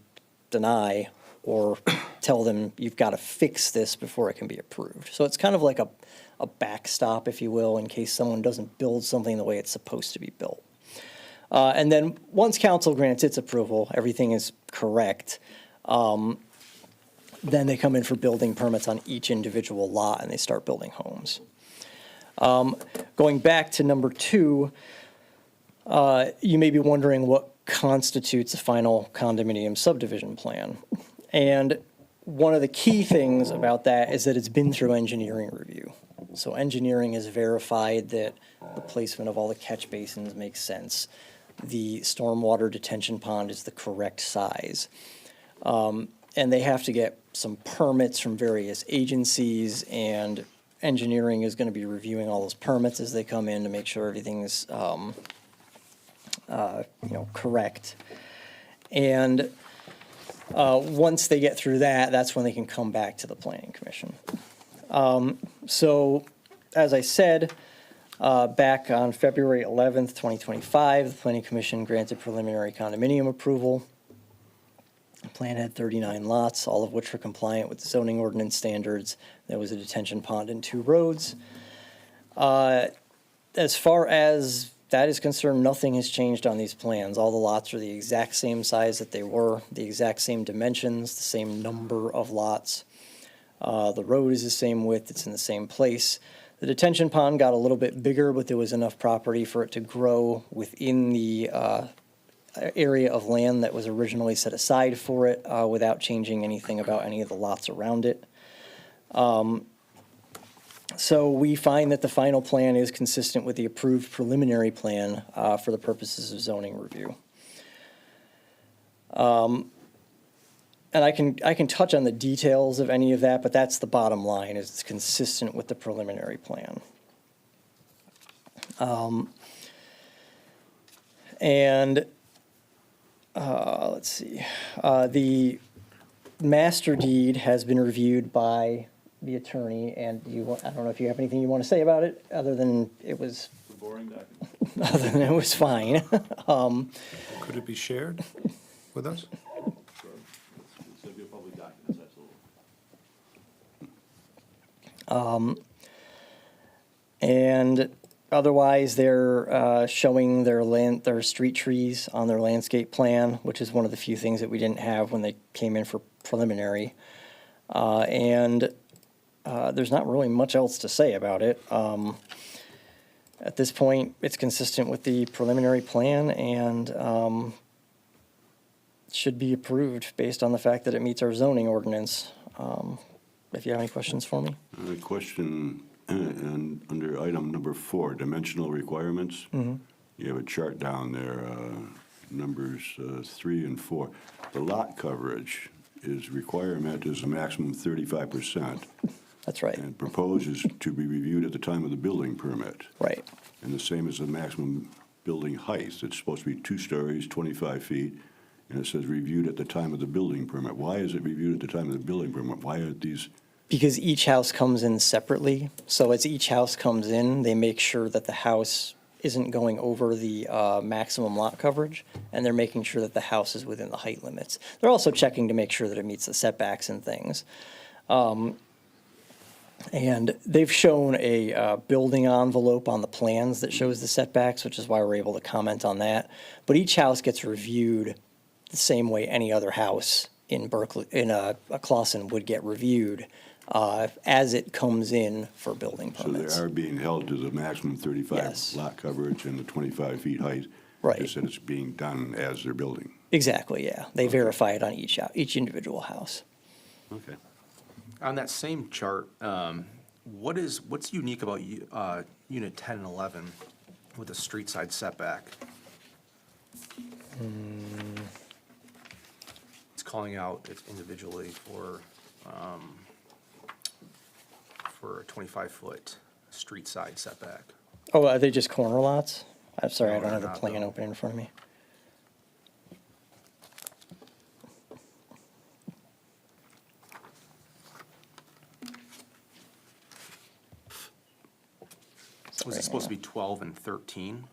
Speaker 5: deny or tell them you've got to fix this before it can be approved. So it's kind of like a backstop, if you will, in case someone doesn't build something the way it's supposed to be built. And then once council grants its approval, everything is correct, then they come in for building permits on each individual lot and they start building homes. Going back to number 2, you may be wondering what constitutes a final condominium subdivision plan. And one of the key things about that is that it's been through engineering review. So engineering has verified that the placement of all the catch basins makes sense. The stormwater detention pond is the correct size. And they have to get some permits from various agencies, and engineering is going to be reviewing all those permits as they come in to make sure everything's correct. And once they get through that, that's when they can come back to the Planning Commission. So, as I said, back on February 11th, 2025, the Planning Commission granted preliminary condominium approval. The plan had 39 lots, all of which were compliant with the zoning ordinance standards. There was a detention pond and 2 roads. As far as that is concerned, nothing has changed on these plans. All the lots are the exact same size that they were, the exact same dimensions, the same number of lots. The road is the same width, it's in the same place. The detention pond got a little bit bigger, but there was enough property for it to grow within the area of land that was originally set aside for it without changing anything about any of the lots around it. So we find that the final plan is consistent with the approved preliminary plan for the purposes of zoning review. And I can touch on the details of any of that, but that's the bottom line, is it's consistent with the preliminary plan. Let's see, the master deed has been reviewed by the attorney, and I don't know if you have anything you want to say about it, other than it was,
Speaker 13: Boring document.
Speaker 5: other than it was fine.
Speaker 3: Could it be shared with us?
Speaker 13: It's going to be a public document, absolutely.
Speaker 5: And otherwise, they're showing their street trees on their landscape plan, which is one of the few things that we didn't have when they came in for preliminary. There's not really much else to say about it. At this point, it's consistent with the preliminary plan and should be approved based on the fact that it meets our zoning ordinance. If you have any questions for me?
Speaker 1: A question, and under item number 4, dimensional requirements. You have a chart down there, numbers 3 and 4. The lot coverage requirement is a maximum 35%.
Speaker 5: That's right.
Speaker 1: And proposes to be reviewed at the time of the building permit.
Speaker 5: Right.
Speaker 1: And the same as the maximum building height. It's supposed to be 2 stories, 25 feet, and it says reviewed at the time of the building permit. Why is it reviewed at the time of the building permit? Why aren't these?
Speaker 5: Because each house comes in separately. So as each house comes in, they make sure that the house isn't going over the maximum lot coverage, and they're making sure that the house is within the height limits. They're also checking to make sure that it meets the setbacks and things. And they've shown a building envelope on the plans that shows the setbacks, which is why we're able to comment on that. But each house gets reviewed the same way any other house in Berkeley, in Clausen would get reviewed as it comes in for building
Speaker 1: So they
Speaker 5: permits.
Speaker 1: are being held to the maximum 35
Speaker 5: Yes.
Speaker 1: lot coverage and the 25 feet height.
Speaker 5: Right.
Speaker 1: Just that it's being done as they're building.
Speaker 5: Exactly, yeah. They verify it on each individual house.
Speaker 1: Okay.
Speaker 14: On that same chart, what's unique about unit 10 and 11 with the street side setback? It's calling out it individually for a 25-foot street side setback.
Speaker 5: Oh, are they just corner lots? I'm sorry, I
Speaker 14: No,
Speaker 5: don't have the
Speaker 14: they're not,
Speaker 5: plan
Speaker 14: though.
Speaker 5: open in front of me.
Speaker 14: Was it supposed to be 12 and 13?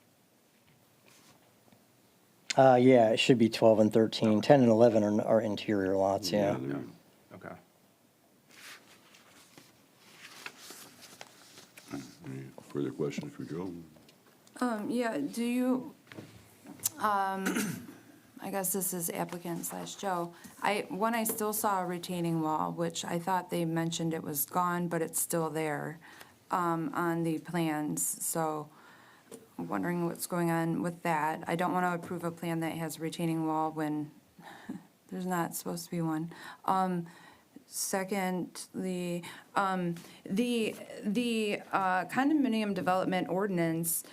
Speaker 5: Yeah, it should be 12 and 13. 10 and 11 are interior lots, yeah.
Speaker 1: they're-
Speaker 14: Okay.
Speaker 1: Any further questions for Joe?
Speaker 4: Yeah, do you, I guess this is applicant / Joe. I still saw a retaining wall, which I thought they mentioned it was gone, but it's still there, on the plans, so I'm wondering what's going on with that. I don't want to approve a plan that has a retaining wall when there's not supposed to be one. Secondly, the condominium development ordinance,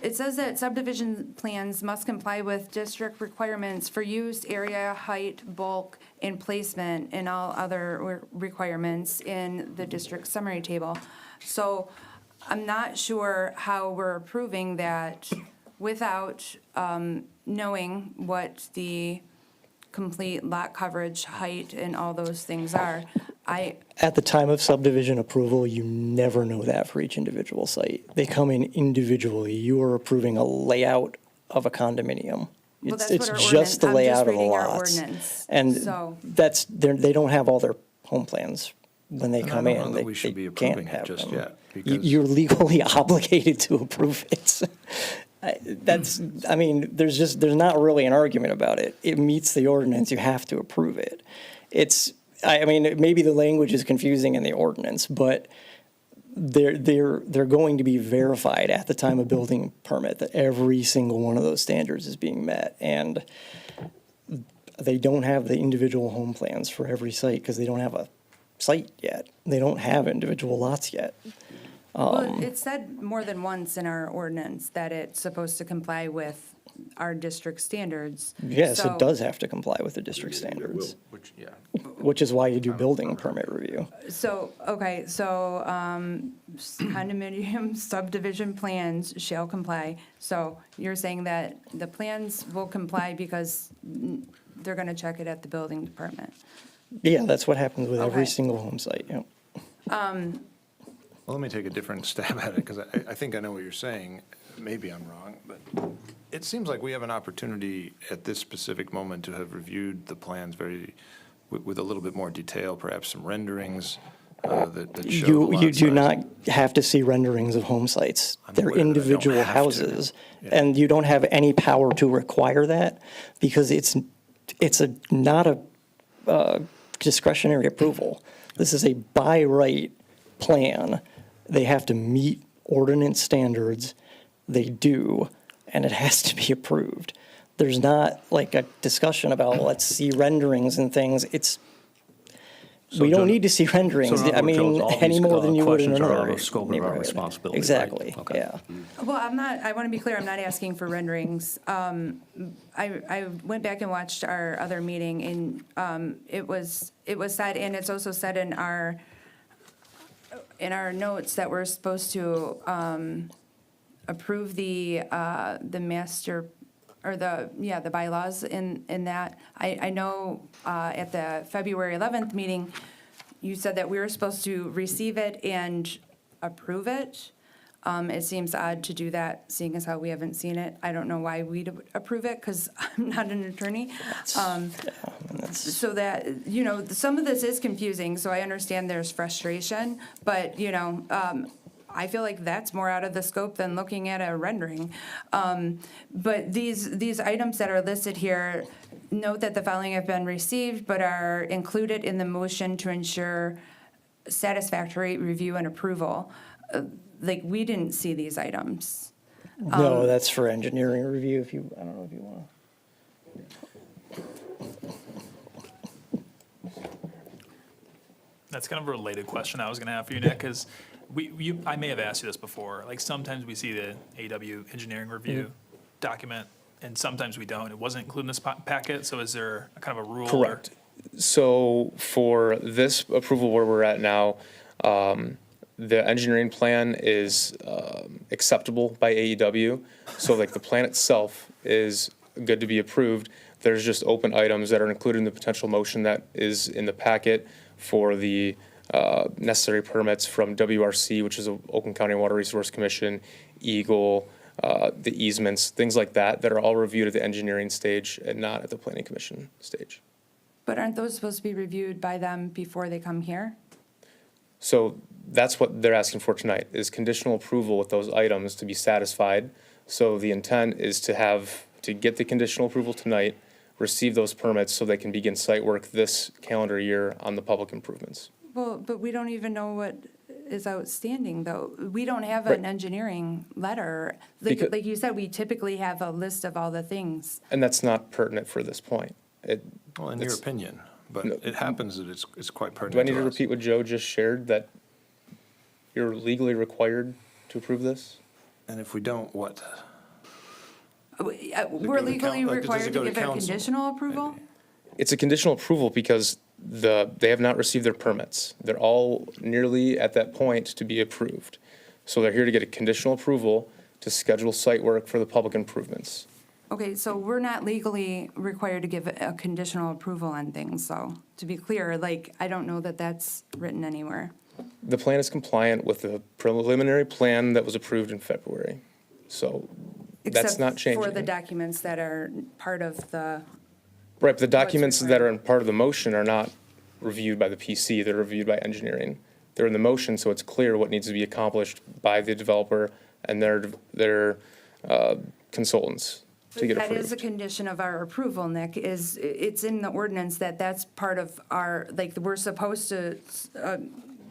Speaker 4: it says that subdivision plans must comply with district requirements for use, area, height, bulk, and placement, and all other requirements in the district summary table. So I'm not sure how we're approving that without knowing what the complete lot coverage, height, and all those things are.
Speaker 5: At the time of subdivision approval, you never know that for each individual site. They come in individually. You are approving a layout of a condominium.
Speaker 4: Well,
Speaker 5: It's
Speaker 4: that's what
Speaker 5: it's
Speaker 4: our
Speaker 5: just the
Speaker 4: ordinance- I'm just
Speaker 5: layout of the
Speaker 4: reading our
Speaker 5: lots.
Speaker 4: ordinance,
Speaker 5: And
Speaker 4: so-
Speaker 5: they don't have all their home plans when they
Speaker 3: And I
Speaker 5: come
Speaker 3: don't
Speaker 5: in.
Speaker 3: know that
Speaker 5: They-
Speaker 3: we should
Speaker 5: they
Speaker 3: be
Speaker 5: can't
Speaker 3: approving it
Speaker 5: have
Speaker 3: just
Speaker 5: them.
Speaker 3: yet, because-
Speaker 5: You're legally obligated to approve it. There's not really an argument about it. It meets the ordinance, you have to approve it. Maybe the language is confusing in the ordinance, but they're going to be verified at the time of building permit that every single one of those standards is being met. And they don't have the individual home plans for every site because they don't have a site yet. They don't have individual lots yet.
Speaker 4: Well, it said more than once in our ordinance that it's supposed to comply with our district standards.
Speaker 5: Yes,
Speaker 4: So-
Speaker 5: it does have to comply with the district standards,
Speaker 14: Which, yeah.
Speaker 5: which is why you do building permit review.
Speaker 4: So, okay, so condominium subdivision plans shall comply. So you're saying that the plans will comply because they're gonna check it at the building department?
Speaker 5: Yeah, that's what happens with every
Speaker 4: Okay.
Speaker 5: single home site, yeah.
Speaker 3: Well, let me take a different stab at it, because I think I know what you're saying. Maybe I'm wrong, but it seems like we have an opportunity at this specific moment to have reviewed the plans with a little bit more detail, perhaps some renderings that show the lot
Speaker 5: You do
Speaker 3: size.
Speaker 5: not have to see renderings of home sites.
Speaker 3: I'm
Speaker 5: They're
Speaker 3: aware that I don't
Speaker 5: individual
Speaker 3: have to.
Speaker 5: houses.
Speaker 3: Yeah.
Speaker 5: And you don't have any power to require that because it's not a discretionary approval. This is a by right plan. They have to meet ordinance standards. They do, and it has to be approved. There's not like a discussion about, let's see renderings and things. We don't need to see renderings,
Speaker 12: So in other words, Joe, all
Speaker 5: any
Speaker 12: these,
Speaker 5: more than you would in
Speaker 12: questions are
Speaker 5: another
Speaker 12: out of scope of our
Speaker 5: neighborhood.
Speaker 12: responsibility, right?
Speaker 5: Exactly,
Speaker 12: Okay.
Speaker 5: yeah.
Speaker 4: Well, I want to be clear, I'm not asking for renderings. I went back and watched our other meeting, and it was said, and it's also said in our notes that we're supposed to approve the master, or the bylaws in that. I know at the February 11th meeting, you said that we were supposed to receive it and approve it. It seems odd to do that, seeing as how we haven't seen it. I don't know why we'd approve it, because I'm not an attorney. So that, you know, some of this is confusing, so I understand there's frustration, but, you know, I feel like that's more out of the scope than looking at a rendering. But these items that are listed here, note that the following have been received but are included in the motion to ensure satisfactory review and approval. Like, we didn't see these items.
Speaker 5: No, that's for engineering review if you, I don't know if you want
Speaker 6: That's kind of a related question I was gonna have for you, Nick, because I may have asked you this before, like, sometimes we see the AW engineering review document, and sometimes we don't. It wasn't included in this packet, so is there a kind of a rule? or-
Speaker 2: Correct. So for this approval where we're at now, the engineering plan is acceptable by AEW. So like the plan itself is good to be approved. There's just open items that are included in the potential motion that is in the packet for the necessary permits from WRC, which is the Oakland County Water Resource Commission, Eagle, the easements, things like that, that are all reviewed at the engineering stage and not at the planning commission stage.
Speaker 4: But aren't those supposed to be reviewed by them before they come here?
Speaker 2: So that's what they're asking for tonight, is conditional approval with those items to be satisfied. So the intent is to get the conditional approval tonight, receive those permits so they can begin site work this calendar year on the public improvements.
Speaker 4: Well, but we don't even know what is outstanding, though. We don't have an engineering letter.
Speaker 2: Because-
Speaker 4: Like you said, we typically have a list of all the things.
Speaker 2: And that's not pertinent for this point.
Speaker 3: Well, in your
Speaker 2: It's-
Speaker 3: opinion, but
Speaker 2: No.
Speaker 3: it happens that it's quite
Speaker 2: Do I
Speaker 3: pertinent
Speaker 2: need
Speaker 3: to
Speaker 2: to
Speaker 3: us.
Speaker 2: repeat what Joe just shared, that you're legally required to approve this?
Speaker 3: And if we don't, what?
Speaker 4: We're
Speaker 3: go to
Speaker 4: legally
Speaker 3: coun- like, does it
Speaker 4: required to
Speaker 3: go to
Speaker 4: give a
Speaker 3: council,
Speaker 4: conditional approval?
Speaker 2: It's a conditional approval because they have not received their permits. They're all nearly at that point to be approved. So they're here to get a conditional approval to schedule site work for the public improvements.
Speaker 4: Okay, so we're not legally required to give a conditional approval on things, so, to be clear, like, I don't know that that's written anywhere.
Speaker 2: The plan is compliant with the preliminary plan that was approved in February. So that's not
Speaker 4: Except for the
Speaker 2: changing.
Speaker 4: documents that are part of the,
Speaker 2: Right, but the documents that are
Speaker 4: required.
Speaker 2: in part of the motion are not reviewed by the PC, they're reviewed by engineering. They're in the motion, so it's clear what needs to be accomplished by the developer and their consultants to get
Speaker 4: that is a
Speaker 2: approved.
Speaker 4: condition of our approval, Nick, is, it's in the ordinance that that's part of our, like, we're supposed to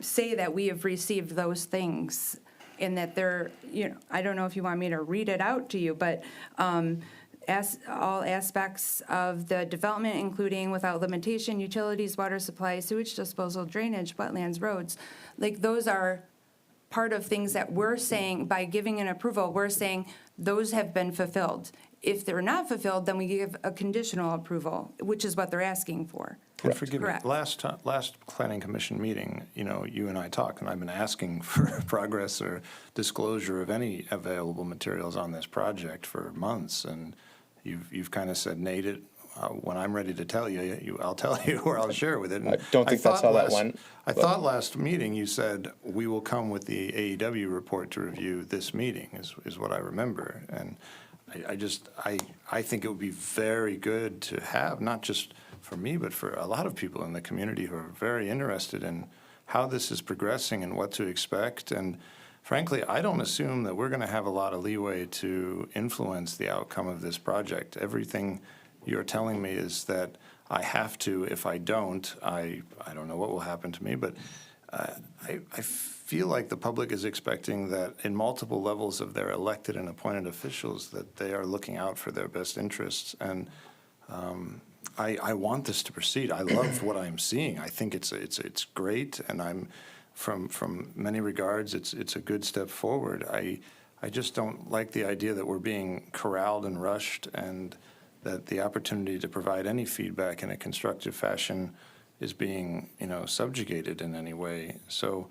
Speaker 4: say that we have received those things, and that they're, you know, I don't know if you want me to read it out to you, but as all aspects of the development, including without limitation, utilities, water supply, sewage disposal, drainage, wetlands, roads, like, those are part of things that we're saying, by giving an approval, we're saying those have been fulfilled. If they're not fulfilled, then we give a conditional approval, which is what they're asking for.
Speaker 3: And forgive me,
Speaker 4: Correct.
Speaker 3: last planning commission meeting, you know, you and I talked, and I've been asking for progress or disclosure of any available materials on this project for months, and you've kind of said, Nate, when I'm ready to tell you, I'll tell you, or I'll share with it. And
Speaker 2: I don't think that's
Speaker 3: thought
Speaker 2: how that
Speaker 3: last-
Speaker 2: went,
Speaker 3: I
Speaker 2: but-
Speaker 3: thought last meeting you said, we will come with the AEW report to review this meeting, is what I remember. And I think it would be very good to have, not just for me, but for a lot of people in the community who are very interested in how this is progressing and what to expect. And frankly, I don't assume that we're going to have a lot of leeway to influence the outcome of this project. Everything you're telling me is that I have to. If I don't, I don't know what will happen to me, but I feel like the public is expecting that in multiple levels of their elected and appointed officials, that they are looking out for their best interests. And I want this to proceed. I love what I'm seeing. I think it's great, and I'm from many regards, it's a good step forward. I just don't like the idea that we're being corralled and rushed, and that the opportunity to provide any feedback in a constructive fashion is being, subjugated in any way. So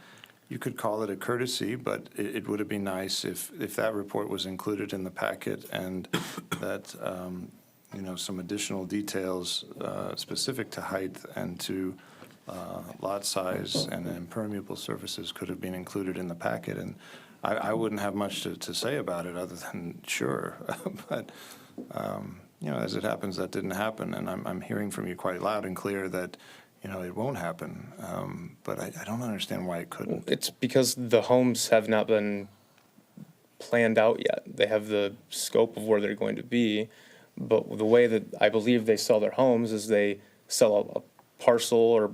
Speaker 3: you could call it a courtesy, but it would have been nice if that report was included in the packet, and that, some additional details specific to height and to lot size and impermeable surfaces could have been included in the packet. And I wouldn't have much to say about it other than sure. But, you know, as it happens, that didn't happen. And I'm hearing from you quite loud and clear that, you know, it won't happen. But I don't understand why it couldn't.
Speaker 2: It's because the homes have not been planned out yet. They have the scope of where they're going to be, but the way that I believe they sell their homes is they sell a parcel or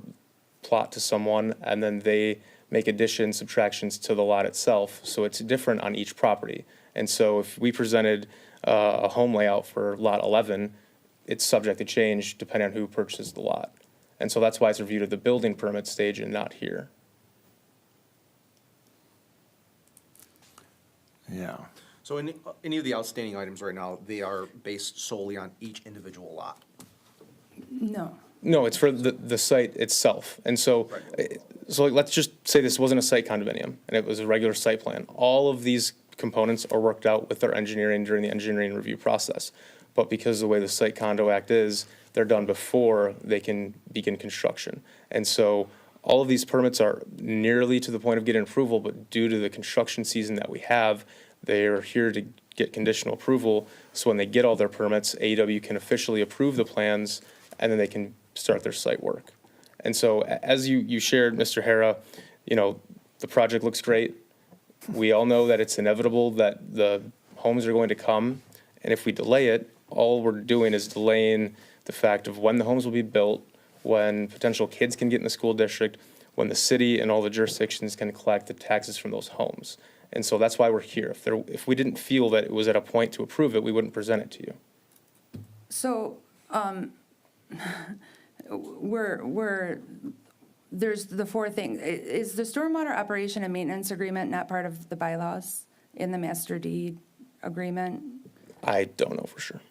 Speaker 2: plot to someone, and then they make additions, subtractions to the lot itself. So it's different on each property. And so if we presented a home layout for lot 11, it's subject to change depending on who purchases the lot. And so that's why it's reviewed at the building permit stage and not here.
Speaker 3: Yeah.
Speaker 14: So any of the outstanding items right now, they are based solely on each individual lot?
Speaker 4: No.
Speaker 2: No, it's for the site itself. And so, so like, let's just say this wasn't a site condominium and it was a regular site plan. All of these components are worked out with their engineering during the engineering review process. But because of the way the Site Condo Act is, they're done before they can begin construction. And so all of these permits are nearly to the point of getting approval, but due to the construction season that we have, they are here to get conditional approval. So when they get all their permits, AEW can officially approve the plans, and then they can start their site work. And so as you shared, Mr. Hara, you know, the project looks great. We all know that it's inevitable that the homes are going to come, and if we delay it, all we're doing is delaying the fact of when the homes will be built, when potential kids can get in the school district, when the city and all the jurisdictions can collect the taxes from those homes. And so that's why we're here. If we didn't feel that it was at a point to approve it, we wouldn't present it to you.
Speaker 4: So, there's the four things. Is the stormwater operation and maintenance agreement not part of the bylaws in the master deed agreement?
Speaker 2: I don't know for sure.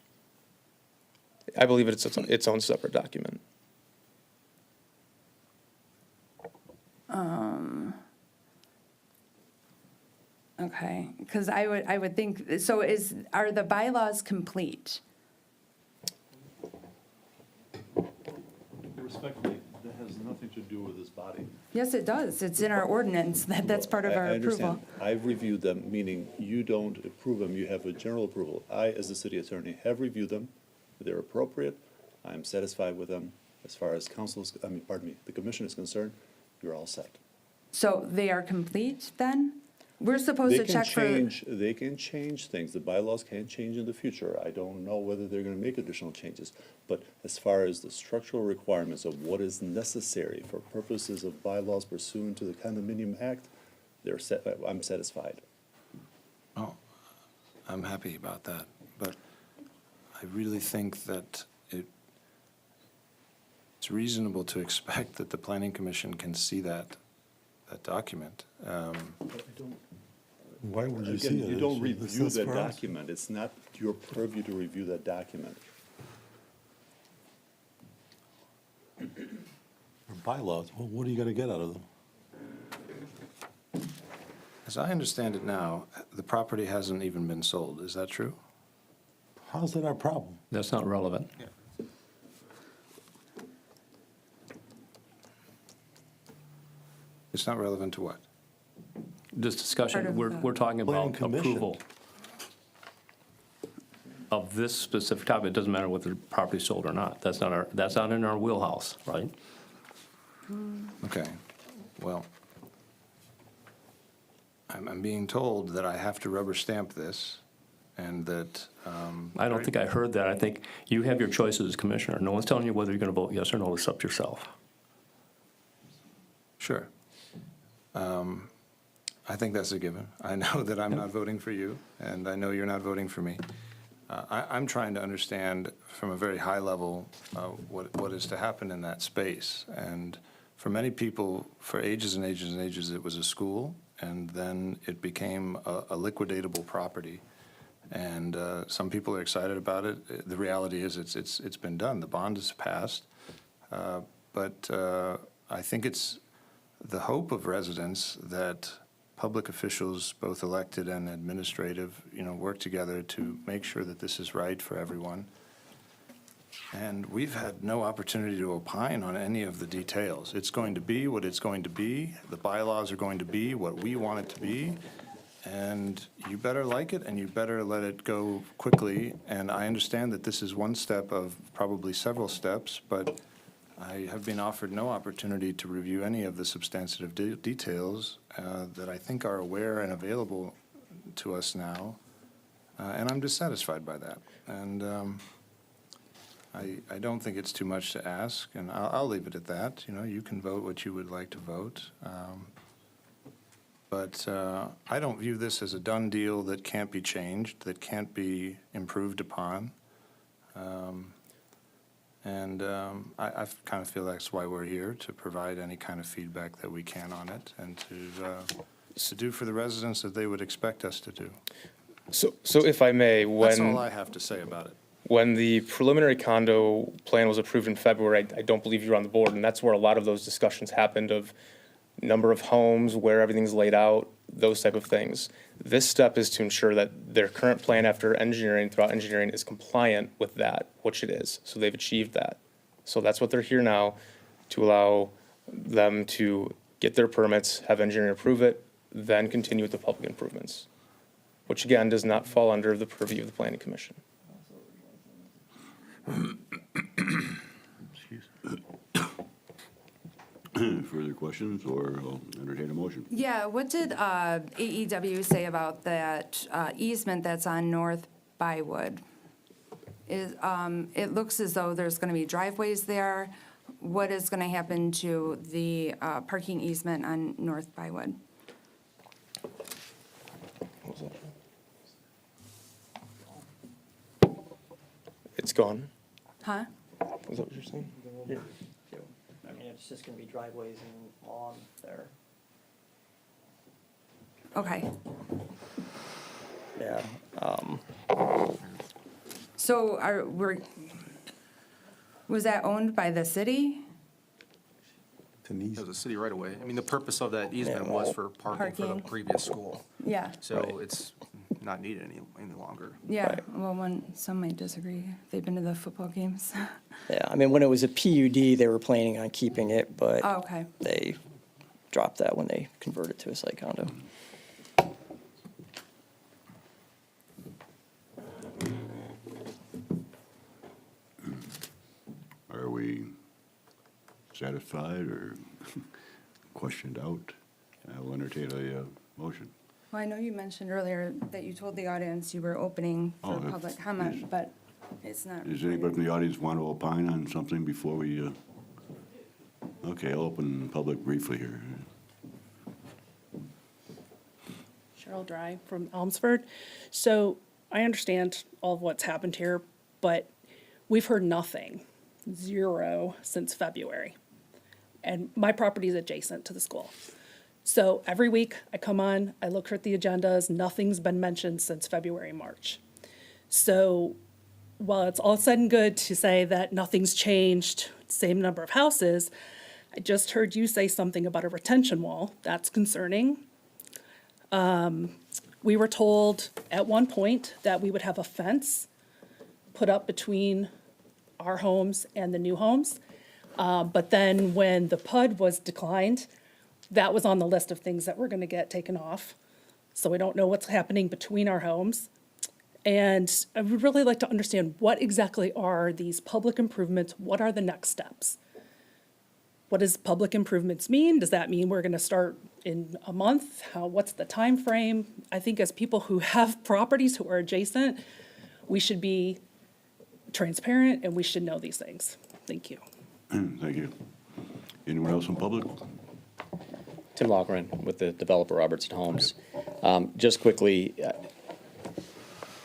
Speaker 2: I believe it's its own separate document.
Speaker 4: Okay, because I would think, so are the bylaws complete?
Speaker 13: Respectfully, that has nothing to do with this body.
Speaker 4: Yes, it does. It's in our ordinance. That's part of our
Speaker 13: I understand.
Speaker 4: approval.
Speaker 13: I've reviewed them, meaning you don't approve them, you have a general approval. I, as the city attorney, have reviewed them. They're appropriate. I'm satisfied with them. As far as the commission is concerned, you're all set.
Speaker 4: So they are complete then? We're supposed to check for.
Speaker 13: They can change things. The bylaws can change in the future. I don't know whether they're gonna make additional changes. But as far as the structural requirements of what is necessary for purposes of bylaws pursuant to the Condominium Act, they're set, I'm satisfied.
Speaker 3: Well, I'm happy about that, but I really think that it's reasonable to expect that the planning commission can see that document.
Speaker 13: Why would you see it? You don't review that document. It's not your purview to review that document.
Speaker 15: Bylaws, well, what are you gonna get out of them?
Speaker 3: As I understand it now, the property hasn't even been sold. Is that true?
Speaker 15: How's that our problem?
Speaker 12: That's not relevant.
Speaker 3: It's not relevant to what?
Speaker 12: This discussion,
Speaker 4: Part of
Speaker 12: we're
Speaker 4: the-
Speaker 12: talking about
Speaker 15: Planning commission.
Speaker 12: approval of this specific topic. It doesn't matter whether the property's sold or not. That's not in our wheelhouse, right?
Speaker 3: Okay, well, I'm being told that I have to rubber stamp this and that.
Speaker 12: I don't think I heard that. I think you have your choice as commissioner. No one's telling you whether you're going to vote yes or no. It's up to yourself.
Speaker 3: Sure. I think that's a given. I know that I'm not voting for you, and I know you're not voting for me. I'm trying to understand from a very high level what is to happen in that space. And for many people, for ages and ages and ages, it was a school, and then it became a liquidatable property. And some people are excited about it. The reality is it's been done. The bond is passed. But I think it's the hope of residents that public officials, both elected and administrative, work together to make sure that this is right for everyone. And we've had no opportunity to opine on any of the details. It's going to be what it's going to be. The bylaws are going to be what we want it to be. And you better like it, and you better let it go quickly. And I understand that this is one step of probably several steps, but I have been offered no opportunity to review any of the substantive details that I think are aware and available to us now. And I'm dissatisfied by that. And I don't think it's too much to ask, and I'll leave it at that. You know, you can vote what you would like to vote. But I don't view this as a done deal that can't be changed, that can't be improved upon. I kind of feel that's why we're here, to provide any kind of feedback that we can on it, and to do for the residents that they would expect us to do.
Speaker 2: So if I may,
Speaker 3: That's all
Speaker 2: when,
Speaker 3: I have to say about it.
Speaker 2: when the preliminary condo plan was approved in February, I don't believe you were on the board, and that's where a lot of those discussions happened of number of homes, where everything's laid out, those type of things. This step is to ensure that their current plan after engineering, throughout engineering, is compliant with that, which it is. So they've achieved that. So that's what they're here now, to allow them to get their permits, have engineering approve it, then continue with the public improvements, which again does not fall under the purview of the planning commission.
Speaker 1: Further questions, or I'll entertain a motion?
Speaker 4: Yeah, what did AEW say about that easement that's on North Bywood? It looks as though there's going to be driveways there. What is going to happen to the parking easement on North Bywood?
Speaker 2: It's gone.
Speaker 4: Huh?
Speaker 2: Is that what you're saying?
Speaker 5: I mean, it's just gonna be driveways and lawn there.
Speaker 4: Okay.
Speaker 5: Yeah,
Speaker 4: So was that owned by the city?
Speaker 14: It was a city right away. I mean, the purpose of that easement
Speaker 5: Yeah,
Speaker 14: was
Speaker 5: well-
Speaker 14: for parking for the
Speaker 4: Parking.
Speaker 14: previous school.
Speaker 4: Yeah.
Speaker 14: So
Speaker 5: Right.
Speaker 14: it's not needed any longer.
Speaker 4: Yeah, well, some might disagree. They've been to the football games.
Speaker 5: yeah, I mean, when it was a PUD, they were planning on keeping it, but
Speaker 4: Oh, okay.
Speaker 5: they dropped that when they converted to a site condo.
Speaker 1: Are we satisfied or questioned out? I will entertain a motion.
Speaker 4: Well, I know you mentioned earlier that you told the audience you were opening for
Speaker 1: Oh,
Speaker 4: public
Speaker 1: is-
Speaker 4: comment, but it's not.
Speaker 1: Does anybody from the audience want to opine on something before we, okay, I'll open public briefly here.
Speaker 16: Cheryl Dry from Elmsford. So I understand all of what's happened here, but we've heard nothing, zero, since February. And my property is adjacent to the school. So every week I come on, I look at the agendas, nothing's been mentioned since February, March. So while it's all said and good to say that nothing's changed, same number of houses, I just heard you say something about a retention wall. That's concerning. We were told at one point that we would have a fence put up between our homes and the new homes. But then when the PUD was declined, that was on the list of things that were gonna get taken off. So we don't know what's happening between our homes. And I would really like to understand what exactly are these public improvements? What are the next steps? What does public improvements mean? Does that mean we're gonna start in a month? What's the time frame? I think as people who have properties who are adjacent, we should be transparent and we should know these things. Thank you.
Speaker 1: Thank you. Anyone else in public?
Speaker 17: Tim Loughran with the developer Robertson Homes. Just quickly,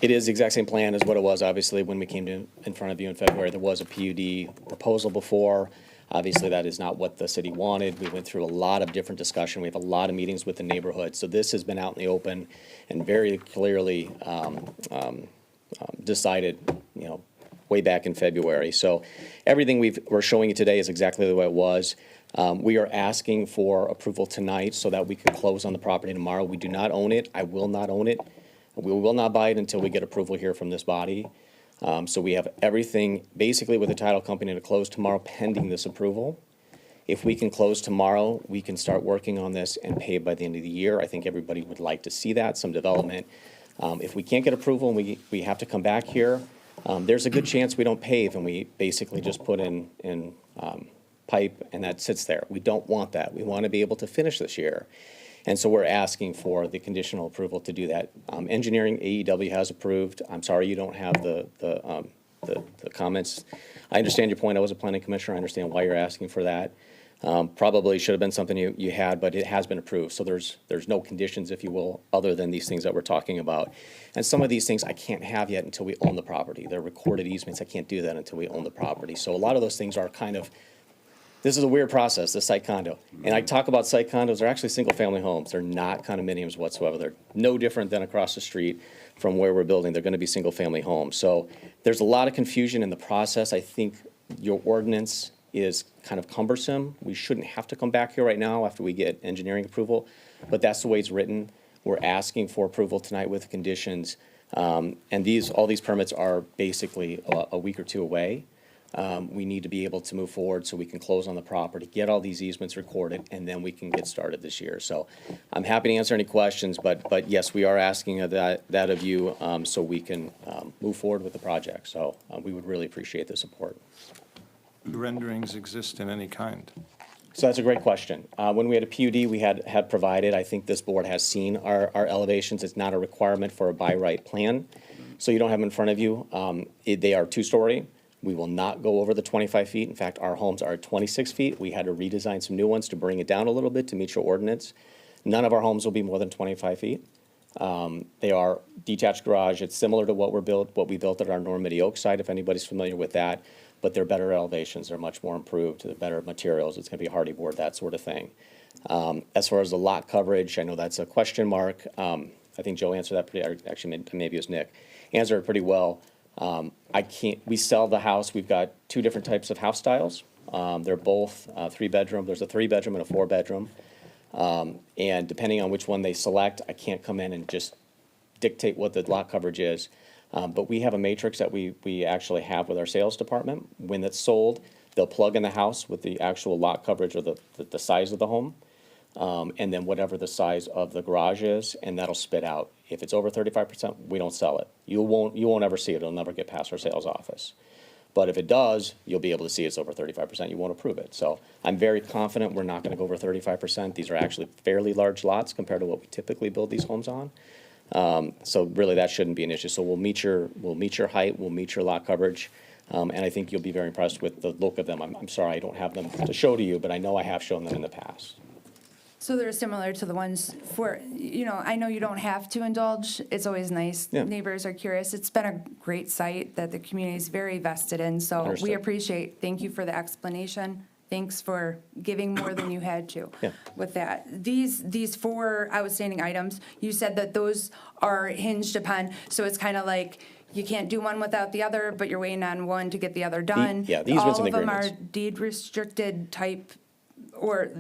Speaker 17: it is the exact same plan as what it was, obviously, when we came in front of you in February. There was a PUD proposal before. Obviously, that is not what the city wanted. We went through a lot of different discussion. We have a lot of meetings with the neighborhood. So this has been out in the open and very clearly decided, way back in February. So everything we're showing you today is exactly the way it was. We are asking for approval tonight so that we can close on the property tomorrow. We do not own it. I will not own it. We will not buy it until we get approval here from this body. So we have everything basically with the title company to close tomorrow pending this approval. If we can close tomorrow, we can start working on this and pay by the end of the year. I think everybody would like to see that, some development. If we can't get approval and we have to come back here, there's a good chance we don't pave and we basically just put in pipe and that sits there. We don't want that. We want to be able to finish this year. And so we're asking for the conditional approval to do that. Engineering, AEW has approved. I'm sorry you don't have the comments. I understand your point. I was a planning commissioner. I understand why you're asking for that. Probably should have been something you had, but it has been approved. So there's no conditions, if you will, other than these things that we're talking about. And some of these things I can't have yet until we own the property. They're recorded easements. I can't do that until we own the property. So a lot of those things are kind of, this is a weird process, the site condo. And I talk about site condos, they're actually single-family homes. They're not condominiums whatsoever. They're no different than across the street from where we're building. They're gonna be single-family homes. So there's a lot of confusion in the process. I think your ordinance is kind of cumbersome. We shouldn't have to come back here right now after we get engineering approval, but that's the way it's written. We're asking for approval tonight with conditions. And all these permits are basically a week or two away. We need to be able to move forward so we can close on the property, get all these easements recorded, and then we can get started this year. So I'm happy to answer any questions, but yes, we are asking that of you so we can move forward with the project. So we would really appreciate the support.
Speaker 3: Do renderings exist in any kind?
Speaker 17: So that's a great question. When we had a PUD, we had provided, I think this board has seen our elevations. It's not a requirement for a by right plan. So you don't have them in front of you. They are two-story. We will not go over the 25 feet. In fact, our homes are 26 feet. We had to redesign some new ones to bring it down a little bit to meet your ordinance. None of our homes will be more than 25 feet. They are detached garage. It's similar to what we built at our Normandy Oak site, if anybody's familiar with that. But they're better elevations. They're much more improved. They're better materials. It's going to be hardy board, that sort of thing. As far as the lot coverage, I know that's a question mark. I think Joe answered that pretty, actually maybe it was Nick, answered it pretty well. We sell the house. We've got two different types of house styles. They're both 3-bedroom. There's a 3-bedroom and a 4-bedroom. And depending on which one they select, I can't come in and just dictate what the lot coverage is. But we have a matrix that we actually have with our sales department. When it's sold, they'll plug in the house with the actual lot coverage or the size of the home. And then whatever the size of the garage is, and that'll spit out. If it's over 35%, we don't sell it. You won't ever see it. It'll never get past our sales office. But if it does, you'll be able to see it's over 35%. You won't approve it. So I'm very confident we're not going to go over 35%. These are actually fairly large lots compared to what we typically build these homes on. So really, that shouldn't be an issue. So we'll meet your height, we'll meet your lot coverage, and I think you'll be very impressed with the look of them. I'm sorry I don't have them to show to you, but I know I have shown them in the past.
Speaker 4: So they're similar to the ones for, I know you don't have to indulge. It's always nice.
Speaker 17: Yeah.
Speaker 4: Neighbors are curious. It's been a great site that the community is very vested in. So
Speaker 17: Understood.
Speaker 4: we appreciate, thank you for the explanation. Thanks for giving more than you had to with that. These 4 outstanding items, you said that those are hinged upon, so it's kind of like you can't do one without the other, but you're waiting on one to get the other done.
Speaker 17: The easements and
Speaker 4: All of them are
Speaker 17: agreements.
Speaker 4: deed restricted type or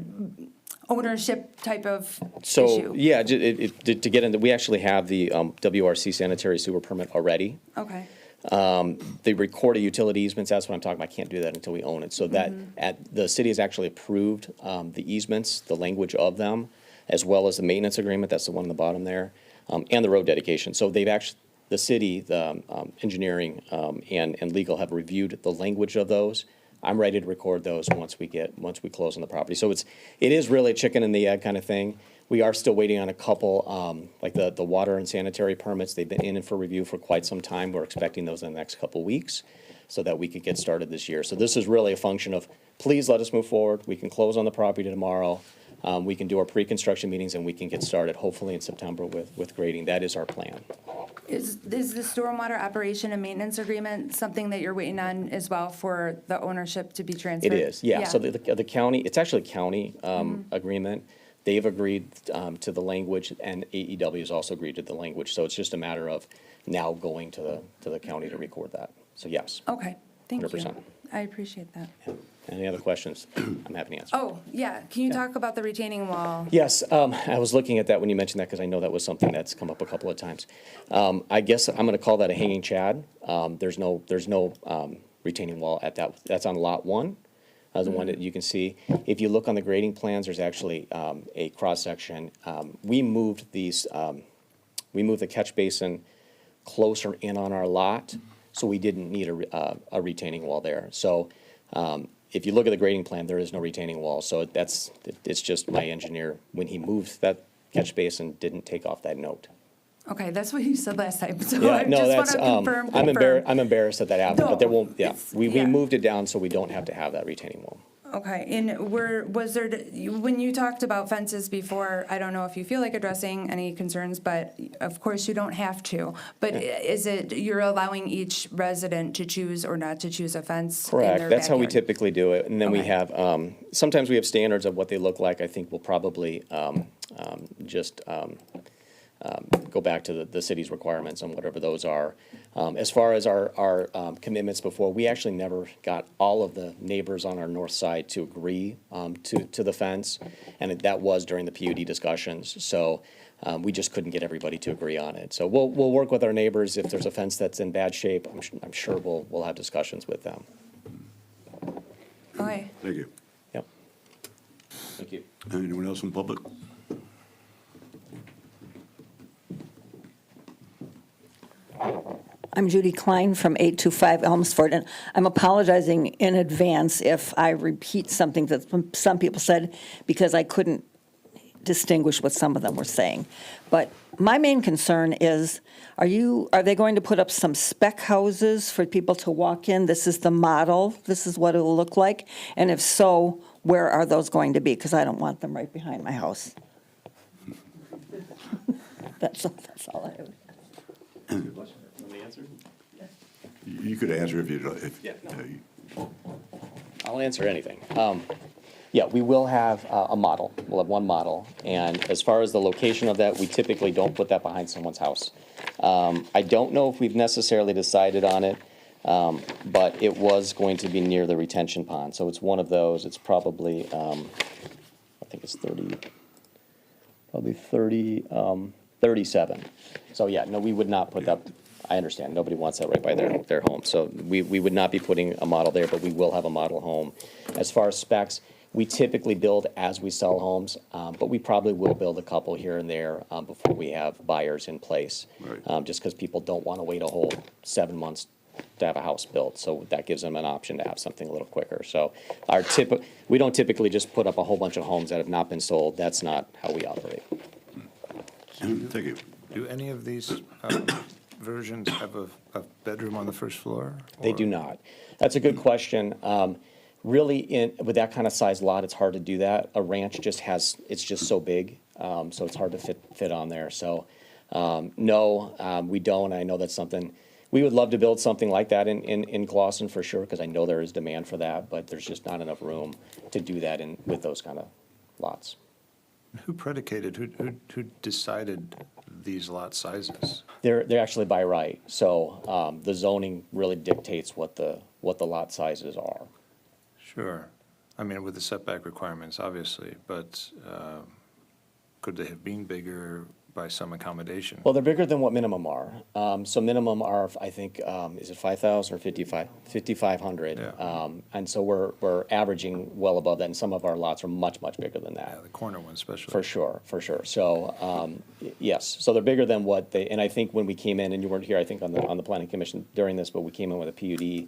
Speaker 4: ownership type of
Speaker 17: So,
Speaker 4: issue?
Speaker 17: yeah, to get into, we actually have the WRC sanitary sewer permit already.
Speaker 4: Okay.
Speaker 17: The recorded utility easements, that's what I'm talking about. I can't do that until we own it. So that, the city has actually approved the easements, the language of them, as well as the maintenance agreement, that's the one on the bottom there, and the road dedication. So they've actually, the city, the engineering and legal have reviewed the language of those. I'm ready to record those once we close on the property. So it is really a chicken and the egg kind of thing. We are still waiting on a couple, like the water and sanitary permits. They've been in for review for quite some time. We're expecting those in the next couple weeks so that we could get started this year. So this is really a function of, please let us move forward. We can close on the property tomorrow. We can do our pre-construction meetings and we can get started hopefully in September with grading. That is our plan.
Speaker 4: Is the stormwater operation and maintenance agreement something that you're waiting on as well for the ownership to be transferred?
Speaker 17: It is, yeah. So the county, it's actually a county agreement. They've agreed to the language, and AEW has also agreed to the language. So it's just a matter of now going to the county to record that. So yes.
Speaker 4: Okay, thank you.
Speaker 17: 100%.
Speaker 4: I appreciate that.
Speaker 17: Any other questions? I'm happy to answer.
Speaker 4: Oh, yeah, can you talk about the retaining wall?
Speaker 17: Yes, I was looking at that when you mentioned that because I know that was something that's come up a couple of times. I guess I'm going to call that a hanging chad. There's no retaining wall at that. That's on lot 1. the one that you can see. If you look on the grading plans, there's actually a cross-section. We moved the catch basin closer in on our lot, so we didn't need a retaining wall there. So if you look at the grading plan, there is no retaining wall, so it's just my engineer, when he moved that catch basin, didn't take off that note.
Speaker 4: Okay, that's what you said last time, so
Speaker 17: Yeah,
Speaker 4: I
Speaker 17: no,
Speaker 4: just want
Speaker 17: that's,
Speaker 4: to confirm.
Speaker 17: I'm embarrassed that happened, but there
Speaker 4: No,
Speaker 17: won't, yeah,
Speaker 4: it's-
Speaker 17: we
Speaker 4: yeah.
Speaker 17: moved it down so we don't have to have that retaining wall.
Speaker 4: Okay, and was there, when you talked about fences before, I don't know if you feel like addressing any concerns, but of course you don't have to. But is it, you're allowing each resident to choose or not to choose a fence in
Speaker 17: Correct,
Speaker 4: their
Speaker 17: that's how we
Speaker 4: backyard?
Speaker 17: typically do it, and then we
Speaker 4: Okay.
Speaker 17: have, sometimes we have standards of what they look like. I think we'll probably just go back to the city's requirements on whatever those are. As far as our commitments before, we actually never got all of the neighbors on our north side to agree to the fence, and that was during the PUD discussions. So we just couldn't get everybody to agree on it. So we'll work with our neighbors. If there's a fence that's in bad shape, I'm sure we'll have discussions with them.
Speaker 4: Okay,
Speaker 1: Thank you.
Speaker 17: Yep. Thank you.
Speaker 1: Anyone else in public?
Speaker 18: I'm Judy Klein from 825 Elmsford, and I'm apologizing in advance if I repeat something that some people said, because I couldn't distinguish what some of them were saying. But my main concern is, are they going to put up some spec houses for people to walk in? This is the model, this is what it'll look like? And if so, where are those going to be? Because I don't want them right behind my house. That's all I have.
Speaker 1: You could answer if you,
Speaker 17: I'll answer anything. Yeah, we will have a model. We'll have one model. And as far as the location of that, we typically don't put that behind someone's house. I don't know if we've necessarily decided on it, but it was going to be near the retention pond. So it's one of those. It's probably, I think it's 37. So yeah, no, we would not put that. I understand, nobody wants that right by their home. So we would not be putting a model there, but we will have a model home. As far as specs, we typically build as we sell homes, but we probably will build a couple here and there before we have buyers in place.
Speaker 1: Right.
Speaker 17: Just because people don't want to wait a whole 7 months to have a house built. So that gives them an option to have something a little quicker. So we don't typically just put up a whole bunch of homes that have not been sold. That's not how we operate.
Speaker 1: thank you.
Speaker 3: Do any of these versions have a bedroom on the first floor?
Speaker 17: They do not. That's a good question. Really, with that kind of size lot, it's hard to do that. A ranch it's just so big, so it's hard to fit on there. So, no, we don't. I know that's something, we would love to build something like that in Clawson for sure, because I know there is demand for that, but there's just not enough room to do that with those kind of lots.
Speaker 3: Who predicated, who decided these lot sizes?
Speaker 17: They're actually by right, so the zoning really dictates what the lot sizes are.
Speaker 3: Sure. I mean, with the setback requirements, obviously, but could they have been bigger by some accommodation?
Speaker 17: Well, they're bigger than what minimum are. So minimum are, I think, is it 5,000 or 5,500?
Speaker 3: Yeah.
Speaker 17: And so we're averaging well above that, and some of our lots are much, much bigger than that.
Speaker 3: Yeah, the corner one especially.
Speaker 17: For sure. So, yes, so they're bigger than what and I think when we came in, and you weren't here, I think, on the planning commission during this, but we came in with a PUD,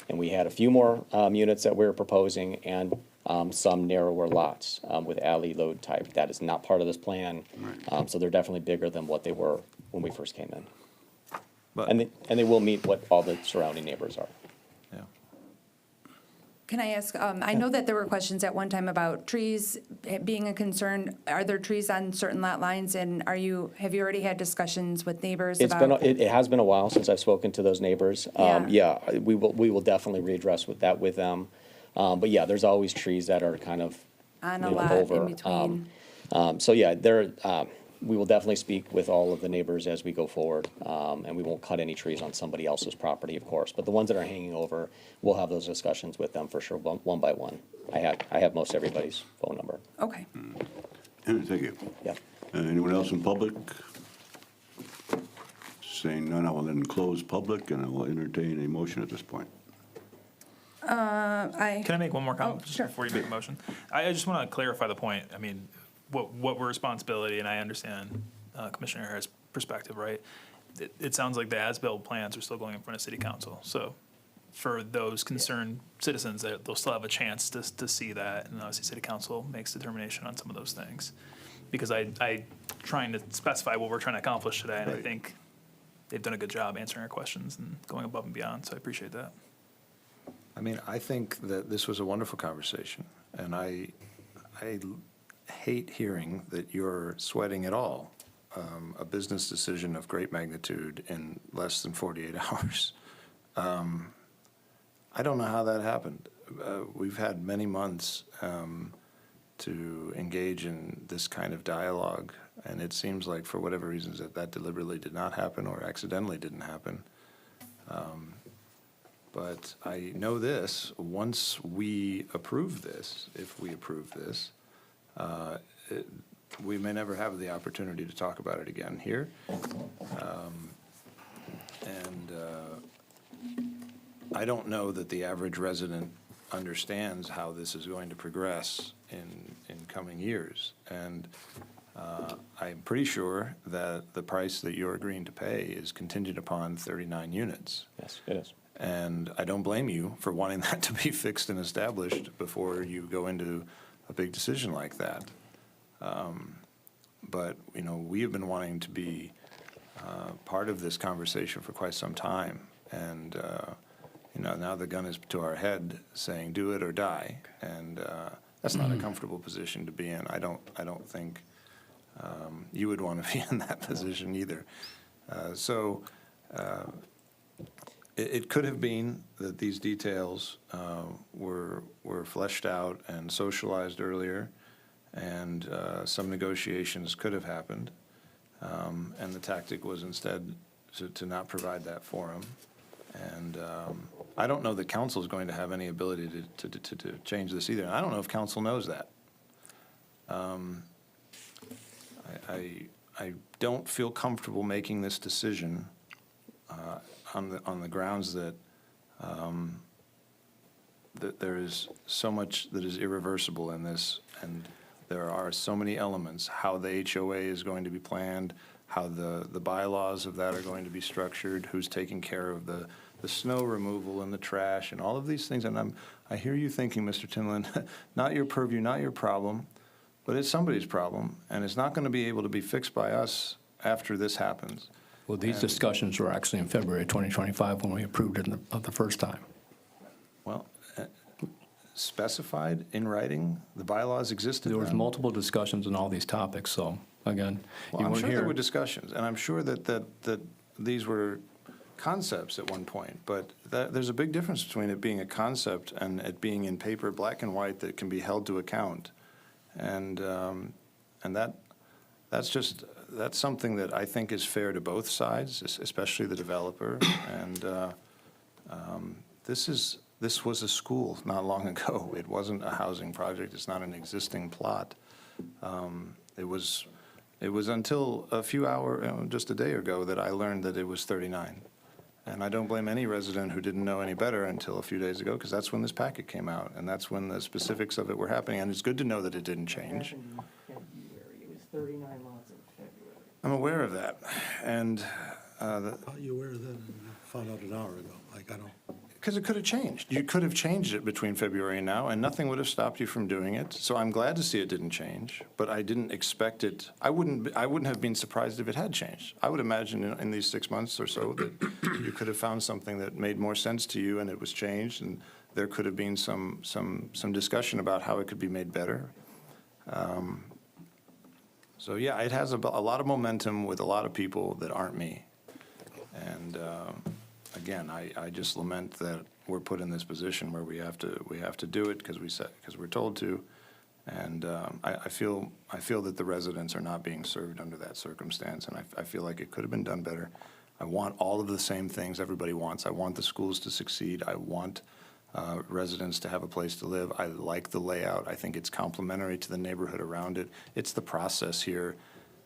Speaker 17: and we had a few more units that we were proposing, and some narrower lots with alley load type. That is not part of this plan. So they're definitely bigger than what they were when we first came in.
Speaker 3: But,
Speaker 17: And they will meet what all the surrounding neighbors are.
Speaker 3: yeah.
Speaker 4: can I ask, I know that there were questions at one time about trees being a concern. Are there trees on certain lot lines, and have you already had discussions with neighbors about?
Speaker 17: It has been a while since I've spoken to those neighbors. Yeah, we will definitely readdress with them. But yeah, there's always trees that are kind of
Speaker 4: On a lot in between.
Speaker 17: So yeah, we will definitely speak with all of the neighbors as we go forward, and we won't cut any trees on somebody else's property, of course. But the ones that are hanging over, we'll have those discussions with them for sure, one by one. I have most everybody's phone number.
Speaker 4: Okay.
Speaker 1: Thank you.
Speaker 17: Yeah.
Speaker 1: Anyone else in public? Saying none, I will then close public, and I will entertain a motion at this point.
Speaker 6: Can I make one more comment just
Speaker 4: sure.
Speaker 6: before you make a motion? I just want to clarify the point. I mean, what we're responsibility, and I understand Commissioner Harris' perspective, right? It sounds like the as-built plans are still going in front of city council. So for those concerned citizens, they'll still have a chance to see that. And obviously, city council makes determination on some of those things. Because I trying to specify what we're trying to accomplish today, and I think they've done a good job answering our questions and going above and beyond. So I appreciate that.
Speaker 3: I mean, I think that this was a wonderful conversation, and I hate hearing that you're sweating at all a business decision of great magnitude in less than 48 hours. I don't know how that happened. We've had many months to engage in this kind of dialogue, and it seems like for whatever reasons that deliberately did not happen or accidentally didn't happen. But I know this, once we approve this, if we approve this, we may never have the opportunity to talk about it again here. I don't know that the average resident understands how this is going to progress in coming years. And I'm pretty sure that the price that you're agreeing to pay is contingent upon 39 units.
Speaker 17: Yes, it is.
Speaker 3: And I don't blame you for wanting that to be fixed and established before you go into a big decision like that. But, you know, we have been wanting to be part of this conversation for quite some time. And, you know, now the gun is to our head saying do it or die. And that's not a comfortable position to be in. I don't think you would want to be in that position either. It could have been that these details were fleshed out and socialized earlier, and some negotiations could have happened, and the tactic was instead to not provide that forum. And I don't know that council is going to have any ability to change this either. And I don't know if council knows that. I don't feel comfortable making this decision on the grounds that that there is so much that is irreversible in this, and there are so many elements, how the HOA is going to be planned, how the bylaws of that are going to be structured, who's taking care of the snow removal and the trash and all of these things. And I hear you thinking, Mr. Tinlin, not your purview, not your problem, but it's somebody's problem, and it's not going to be able to be fixed by us after this happens.
Speaker 12: Well, these discussions were actually in February 2025 when we approved it the first time.
Speaker 3: Well, specified in writing, the bylaws existed
Speaker 12: There was
Speaker 3: then.
Speaker 12: multiple discussions on all these topics, so again,
Speaker 3: Well,
Speaker 12: you
Speaker 3: I'm
Speaker 12: weren't
Speaker 3: sure there
Speaker 12: here.
Speaker 3: were discussions, and I'm sure that these were concepts at one point, but there's a big difference between it being a concept and it being in paper, black and white, that can be held to account. And that's something that I think is fair to both sides, especially the developer. And this was a school not long ago. It wasn't a housing project. It's not an existing plot. It was until a few hours, just a day ago, that I learned that it was 39. And I don't blame any resident who didn't know any better until a few days ago, because that's when this packet came out, and that's when the specifics of it were happening. And it's good to know that it didn't change.
Speaker 5: It was 39 lots in February.
Speaker 3: I'm aware of that. And
Speaker 15: How are you aware of that and found out an hour ago? Like, I don't.
Speaker 3: because it could have changed. You could have changed it between February and now, and nothing would have stopped you from doing it. So I'm glad to see it didn't change, but I didn't expect it. I wouldn't have been surprised if it had changed. I would imagine in these 6 months or so that you could have found something that made more sense to you, and it was changed, and there could have been some discussion about how it could be made better. So yeah, it has a lot of momentum with a lot of people that aren't me. And again, I just lament that we're put in this position where we have to do it because we're told to, and I feel that the residents are not being served under that circumstance, and I feel like it could have been done better. I want all of the same things everybody wants. I want the schools to succeed. I want residents to have a place to live. I like the layout. I think it's complementary to the neighborhood around it. It's the process here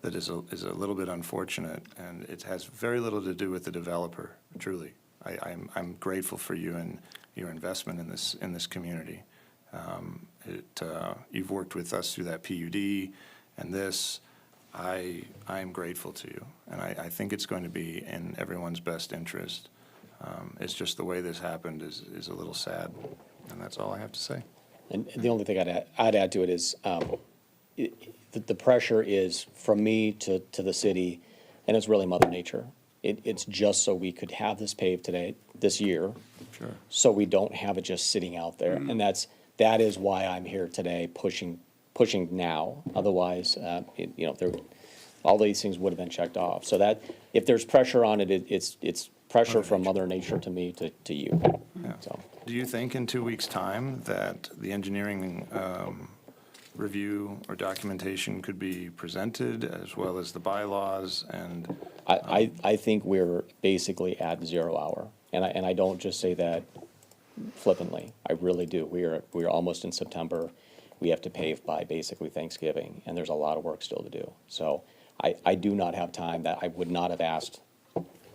Speaker 3: that is a little bit unfortunate, and it has very little to do with the developer, truly. I'm grateful for you your investment in this community. You've worked with us through that PUD and this. I am grateful to you, and I think it's going to be in everyone's best interest. It's just the way this happened is a little sad, and that's all I have to say.
Speaker 17: And the only thing I'd add to it is, the pressure is from me to the city, and it's really Mother Nature. It's just so we could have this paved this year.
Speaker 3: Sure.
Speaker 17: So we don't have it just sitting out there. And that is why I'm here today, pushing now. Otherwise, all these things would have been checked off. So that, if there's pressure on it, it's pressure from Mother Nature to me, to you.
Speaker 3: Yeah.
Speaker 17: So.
Speaker 3: Do you think in 2 weeks' time that the engineering review or documentation could be presented, as well as the bylaws and?
Speaker 17: I think we're basically at 0 hour, and I don't just say that flippantly. I really do. We're almost in September. We have to pave by basically Thanksgiving, and there's a lot of work still to do. So I do not have time. That I would not have asked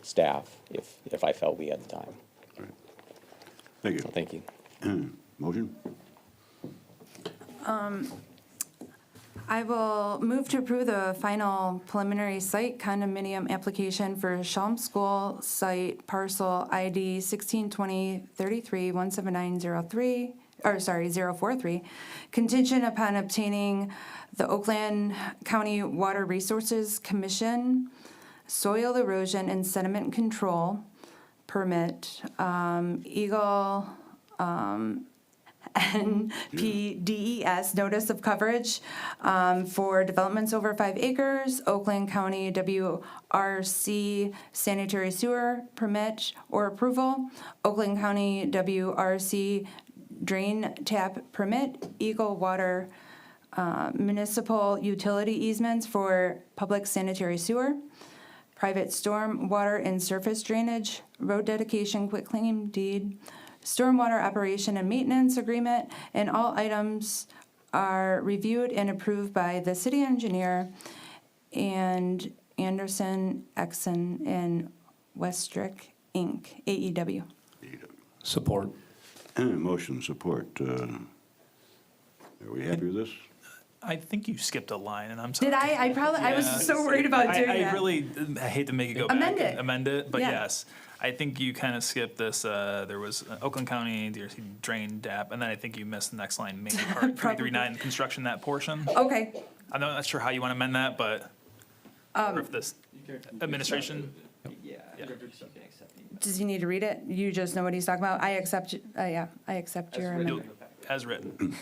Speaker 17: staff if I felt we had the time.
Speaker 1: Thank you.
Speaker 17: So thank you.
Speaker 1: Motion?
Speaker 4: I will move to approve the final preliminary site condominium application for Shalm School site parcel ID 162033179043, 043, contingent upon obtaining the Oakland County Water Resources Commission soil erosion and sediment control permit, Eagle, NPDES, notice of coverage for developments over 5 acres, Oakland County WRC sanitary sewer permit or approval, Oakland County WRC drain tap permit, Eagle Water municipal utility easements for public sanitary sewer, private storm water and surface drainage, road dedication quitclaim deed, stormwater operation and maintenance agreement, and all items are reviewed and approved by the city engineer and Anderson, Exon, and Westrick, Inc., AEW.
Speaker 12: Support.
Speaker 1: Motion, support. Are we happy with this?
Speaker 6: I think you skipped a line, and I'm sorry.
Speaker 4: Did I? I was so worried about doing that.
Speaker 6: I hate to make it go
Speaker 4: Amend
Speaker 6: back
Speaker 4: it.
Speaker 6: and amend it, but
Speaker 4: Yeah.
Speaker 6: yes. I think you kind of skipped this, there was Oakland County, DRC drain DAP, and then I think you missed the next line, maybe part 339, construction, that portion.
Speaker 4: Okay.
Speaker 6: I'm not sure how you want to amend that, but or if this administration.
Speaker 5: Yeah.
Speaker 4: Does he need to read it? You just know what he's talking about? I accept, I accept your amendment.
Speaker 6: As written.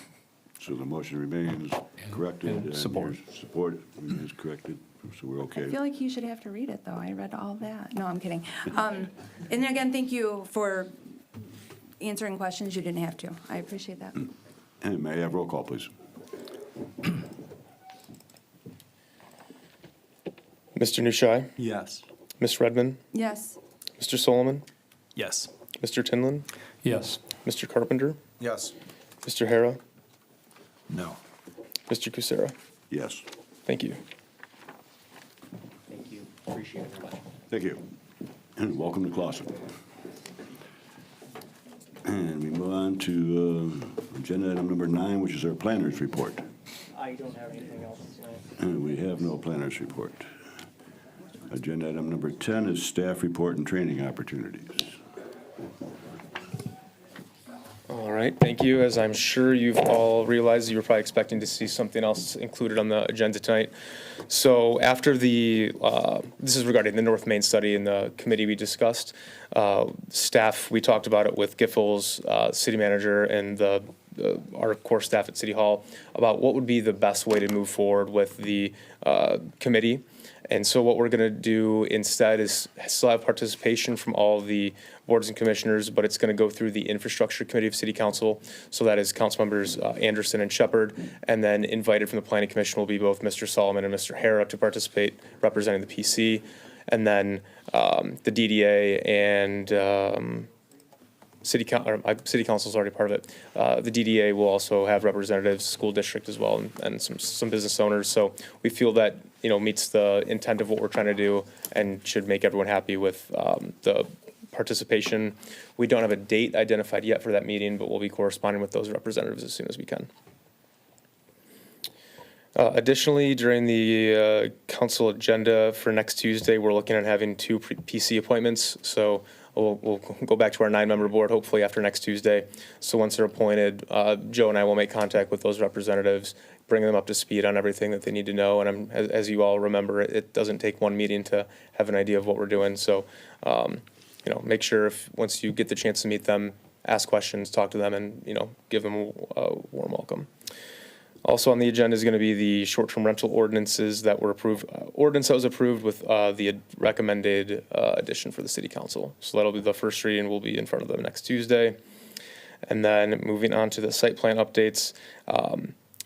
Speaker 1: So the motion remains corrected.
Speaker 12: And support.
Speaker 1: Your support remains corrected, so we're okay.
Speaker 4: I feel like you should have to read it, though. I read all that. No, I'm kidding. And then again, thank you for answering questions you didn't have to. I appreciate that.
Speaker 1: And may I have roll call, please?
Speaker 2: Mr. Nushai,
Speaker 13: Yes.
Speaker 2: Ms. Redmond,
Speaker 4: Yes.
Speaker 2: Mr. Solomon,
Speaker 6: Yes.
Speaker 2: Mr. Tinlin,
Speaker 12: Yes.
Speaker 2: Mr. Carpenter,
Speaker 14: Yes.
Speaker 2: Mr. Hara,
Speaker 3: No.
Speaker 2: Mr. Kucera.
Speaker 1: Yes.
Speaker 2: Thank you.
Speaker 11: Thank you. Appreciate it very much.
Speaker 1: Thank you. And welcome to Clausen. And we move on to agenda item number 9, which is our planners report.
Speaker 5: I don't have anything else tonight.
Speaker 1: And we have no planners report. Agenda item number 10 is staff report and training opportunities.
Speaker 2: All right, thank you. As I'm sure you've all realized, you were probably expecting to see something else included on the agenda tonight. So after this is regarding the North Main study in the committee we discussed. Staff, we talked about it with Giffords, city manager, and our core staff at City Hall about what would be the best way to move forward with the committee. And so what we're going to do instead is still have participation from all the boards and commissioners, but it's going to go through the infrastructure committee of city council. So that is council members Anderson and Shepherd, and then invited from the planning commission will be both Mr. Solomon and Mr. Hara to participate representing the PC. And then the DDA and city council is already part of it. The DDA will also have representatives, school district as well, and some business owners. So we feel that meets the intent of what we're trying to do and should make everyone happy with the participation. We don't have a date identified yet for that meeting, but we'll be corresponding with those representatives as soon as we can. Additionally, during the council agenda for next Tuesday, we're looking at having 2 PC appointments. So we'll go back to our 9-member board hopefully after next Tuesday. So once they're appointed, Joe and I will make contact with those representatives, bring them up to speed on everything that they need to know. And as you all remember, it doesn't take one meeting to have an idea of what we're doing. So, make sure once you get the chance to meet them, ask questions, talk to them, and, give them a warm welcome. Also on the agenda is going to be the short-term rental ordinances that were approved, ordinance that was approved with the recommended addition for the city council. So that'll be the first reading. We'll be in front of them next Tuesday. And then moving on to the site plan updates.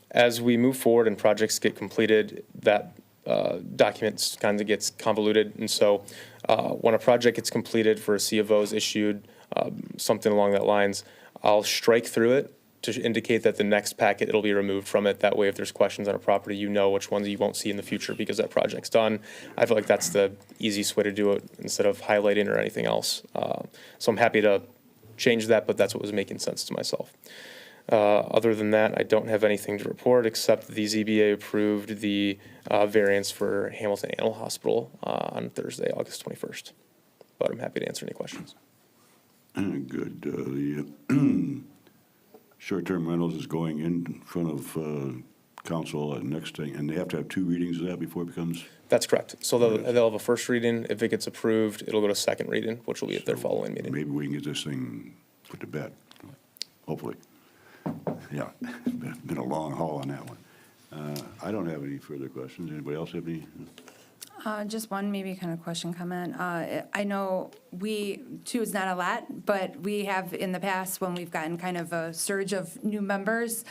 Speaker 2: As we move forward and projects get completed, that document kind of gets convoluted. And so when a project gets completed for a C of O is issued, something along that lines, I'll strike through it to indicate that the next packet, it'll be removed from it. That way, if there's questions on a property, you know which ones you won't see in the future because that project's done. I feel like that's the easiest way to do it instead of highlighting or anything else. So I'm happy to change that, but that's what was making sense to myself. Other than that, I don't have anything to report except the ZBA approved the variance for Hamilton Animal Hospital on Thursday, August 21st. But I'm happy to answer any questions.
Speaker 1: Good. The short-term rentals is going in front of council next thing, and they have to have 2 readings of that before it becomes?
Speaker 2: That's correct. So they'll have a first reading. If it gets approved, it'll go to second reading, which will be at their following meeting.
Speaker 1: Maybe we can get this thing put to bed, hopefully. Yeah, been a long haul on that one. I don't have any further questions. Anybody else have any?
Speaker 4: Just one maybe kind of question, comment. I know 2 is not a lot, but we have in the past, when we've gotten kind of a surge of new members,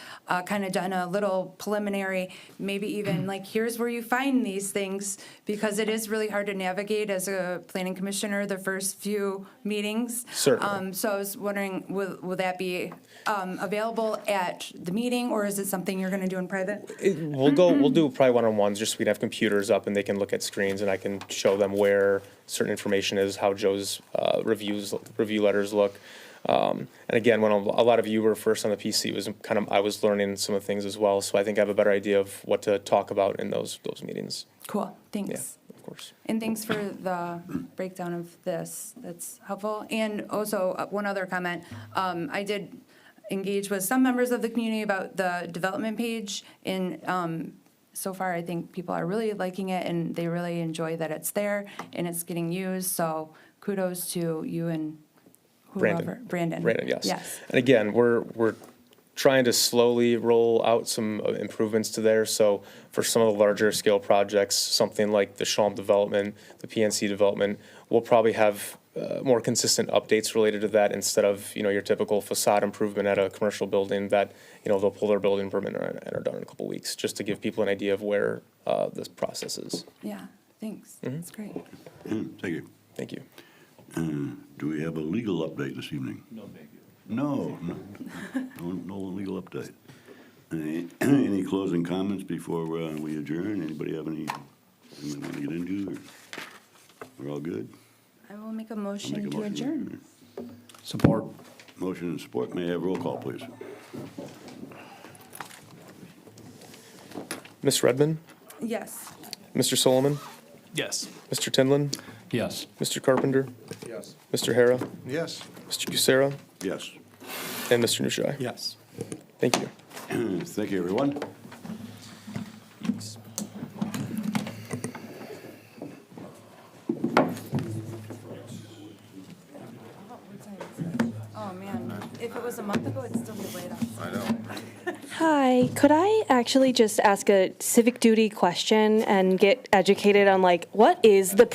Speaker 4: kind of done a little preliminary, maybe even like, here's where you find these things, because it is really hard to navigate as a planning commissioner the first few meetings.
Speaker 2: Certainly.
Speaker 4: So I was wondering, will that be available at the meeting, or is it something you're going to do in private?
Speaker 2: We'll do probably one-on-ones, just so we can have computers up and they can look at screens and I can show them where certain information is, how Joe's review letters look. And again, when a lot of you were first on the PC, I was learning some of the things as well. So I think I have a better idea of what to talk about in those meetings.
Speaker 4: Cool, thanks.
Speaker 2: Yeah, of course.
Speaker 4: And thanks for the breakdown of this. That's helpful. And also, one other comment. I did engage with some members of the community about the development page. And so far, I think people are really liking it, and they really enjoy that it's there and it's getting used. So kudos to you and whoever. Brandon,
Speaker 2: yes.
Speaker 4: Yes.
Speaker 2: And again, we're trying to slowly roll out some improvements to there. So for some of the larger scale projects, something like the Shalom development, the PNC development, we'll probably have more consistent updates related to that instead of, your typical facade improvement at a commercial building that, they'll pull their building permit and are done in a couple weeks, just to give people an idea of where this process is.
Speaker 4: Yeah, thanks. That's great.
Speaker 1: Thank you.
Speaker 2: Thank you.
Speaker 1: Do we have a legal update this evening?
Speaker 13: No, thank you.
Speaker 1: No legal update. Any closing comments before we adjourn? Anybody have any we want to get into? We're all good?
Speaker 4: I will make a
Speaker 1: I'll
Speaker 4: motion
Speaker 1: make a
Speaker 4: to
Speaker 1: motion
Speaker 4: adjourn.
Speaker 12: Support.
Speaker 1: Motion and support. May I have roll call, please?
Speaker 2: Ms. Redmond,
Speaker 4: Yes.
Speaker 2: Mr. Solomon,
Speaker 6: Yes.
Speaker 2: Mr. Tinlin,
Speaker 12: Yes.
Speaker 2: Mr. Carpenter,
Speaker 3: Yes.
Speaker 2: Mr. Hara,
Speaker 3: Yes.
Speaker 2: Mr. Kucera,
Speaker 1: Yes.
Speaker 2: and Mr. Nushai.
Speaker 15: Yes.
Speaker 2: Thank you.
Speaker 1: Thank you, everyone.
Speaker 4: Oh, man. If it was a month ago, it'd still be late outside.
Speaker 3: I know.
Speaker 10: Hi, could I actually just ask a civic duty question and get educated on what is the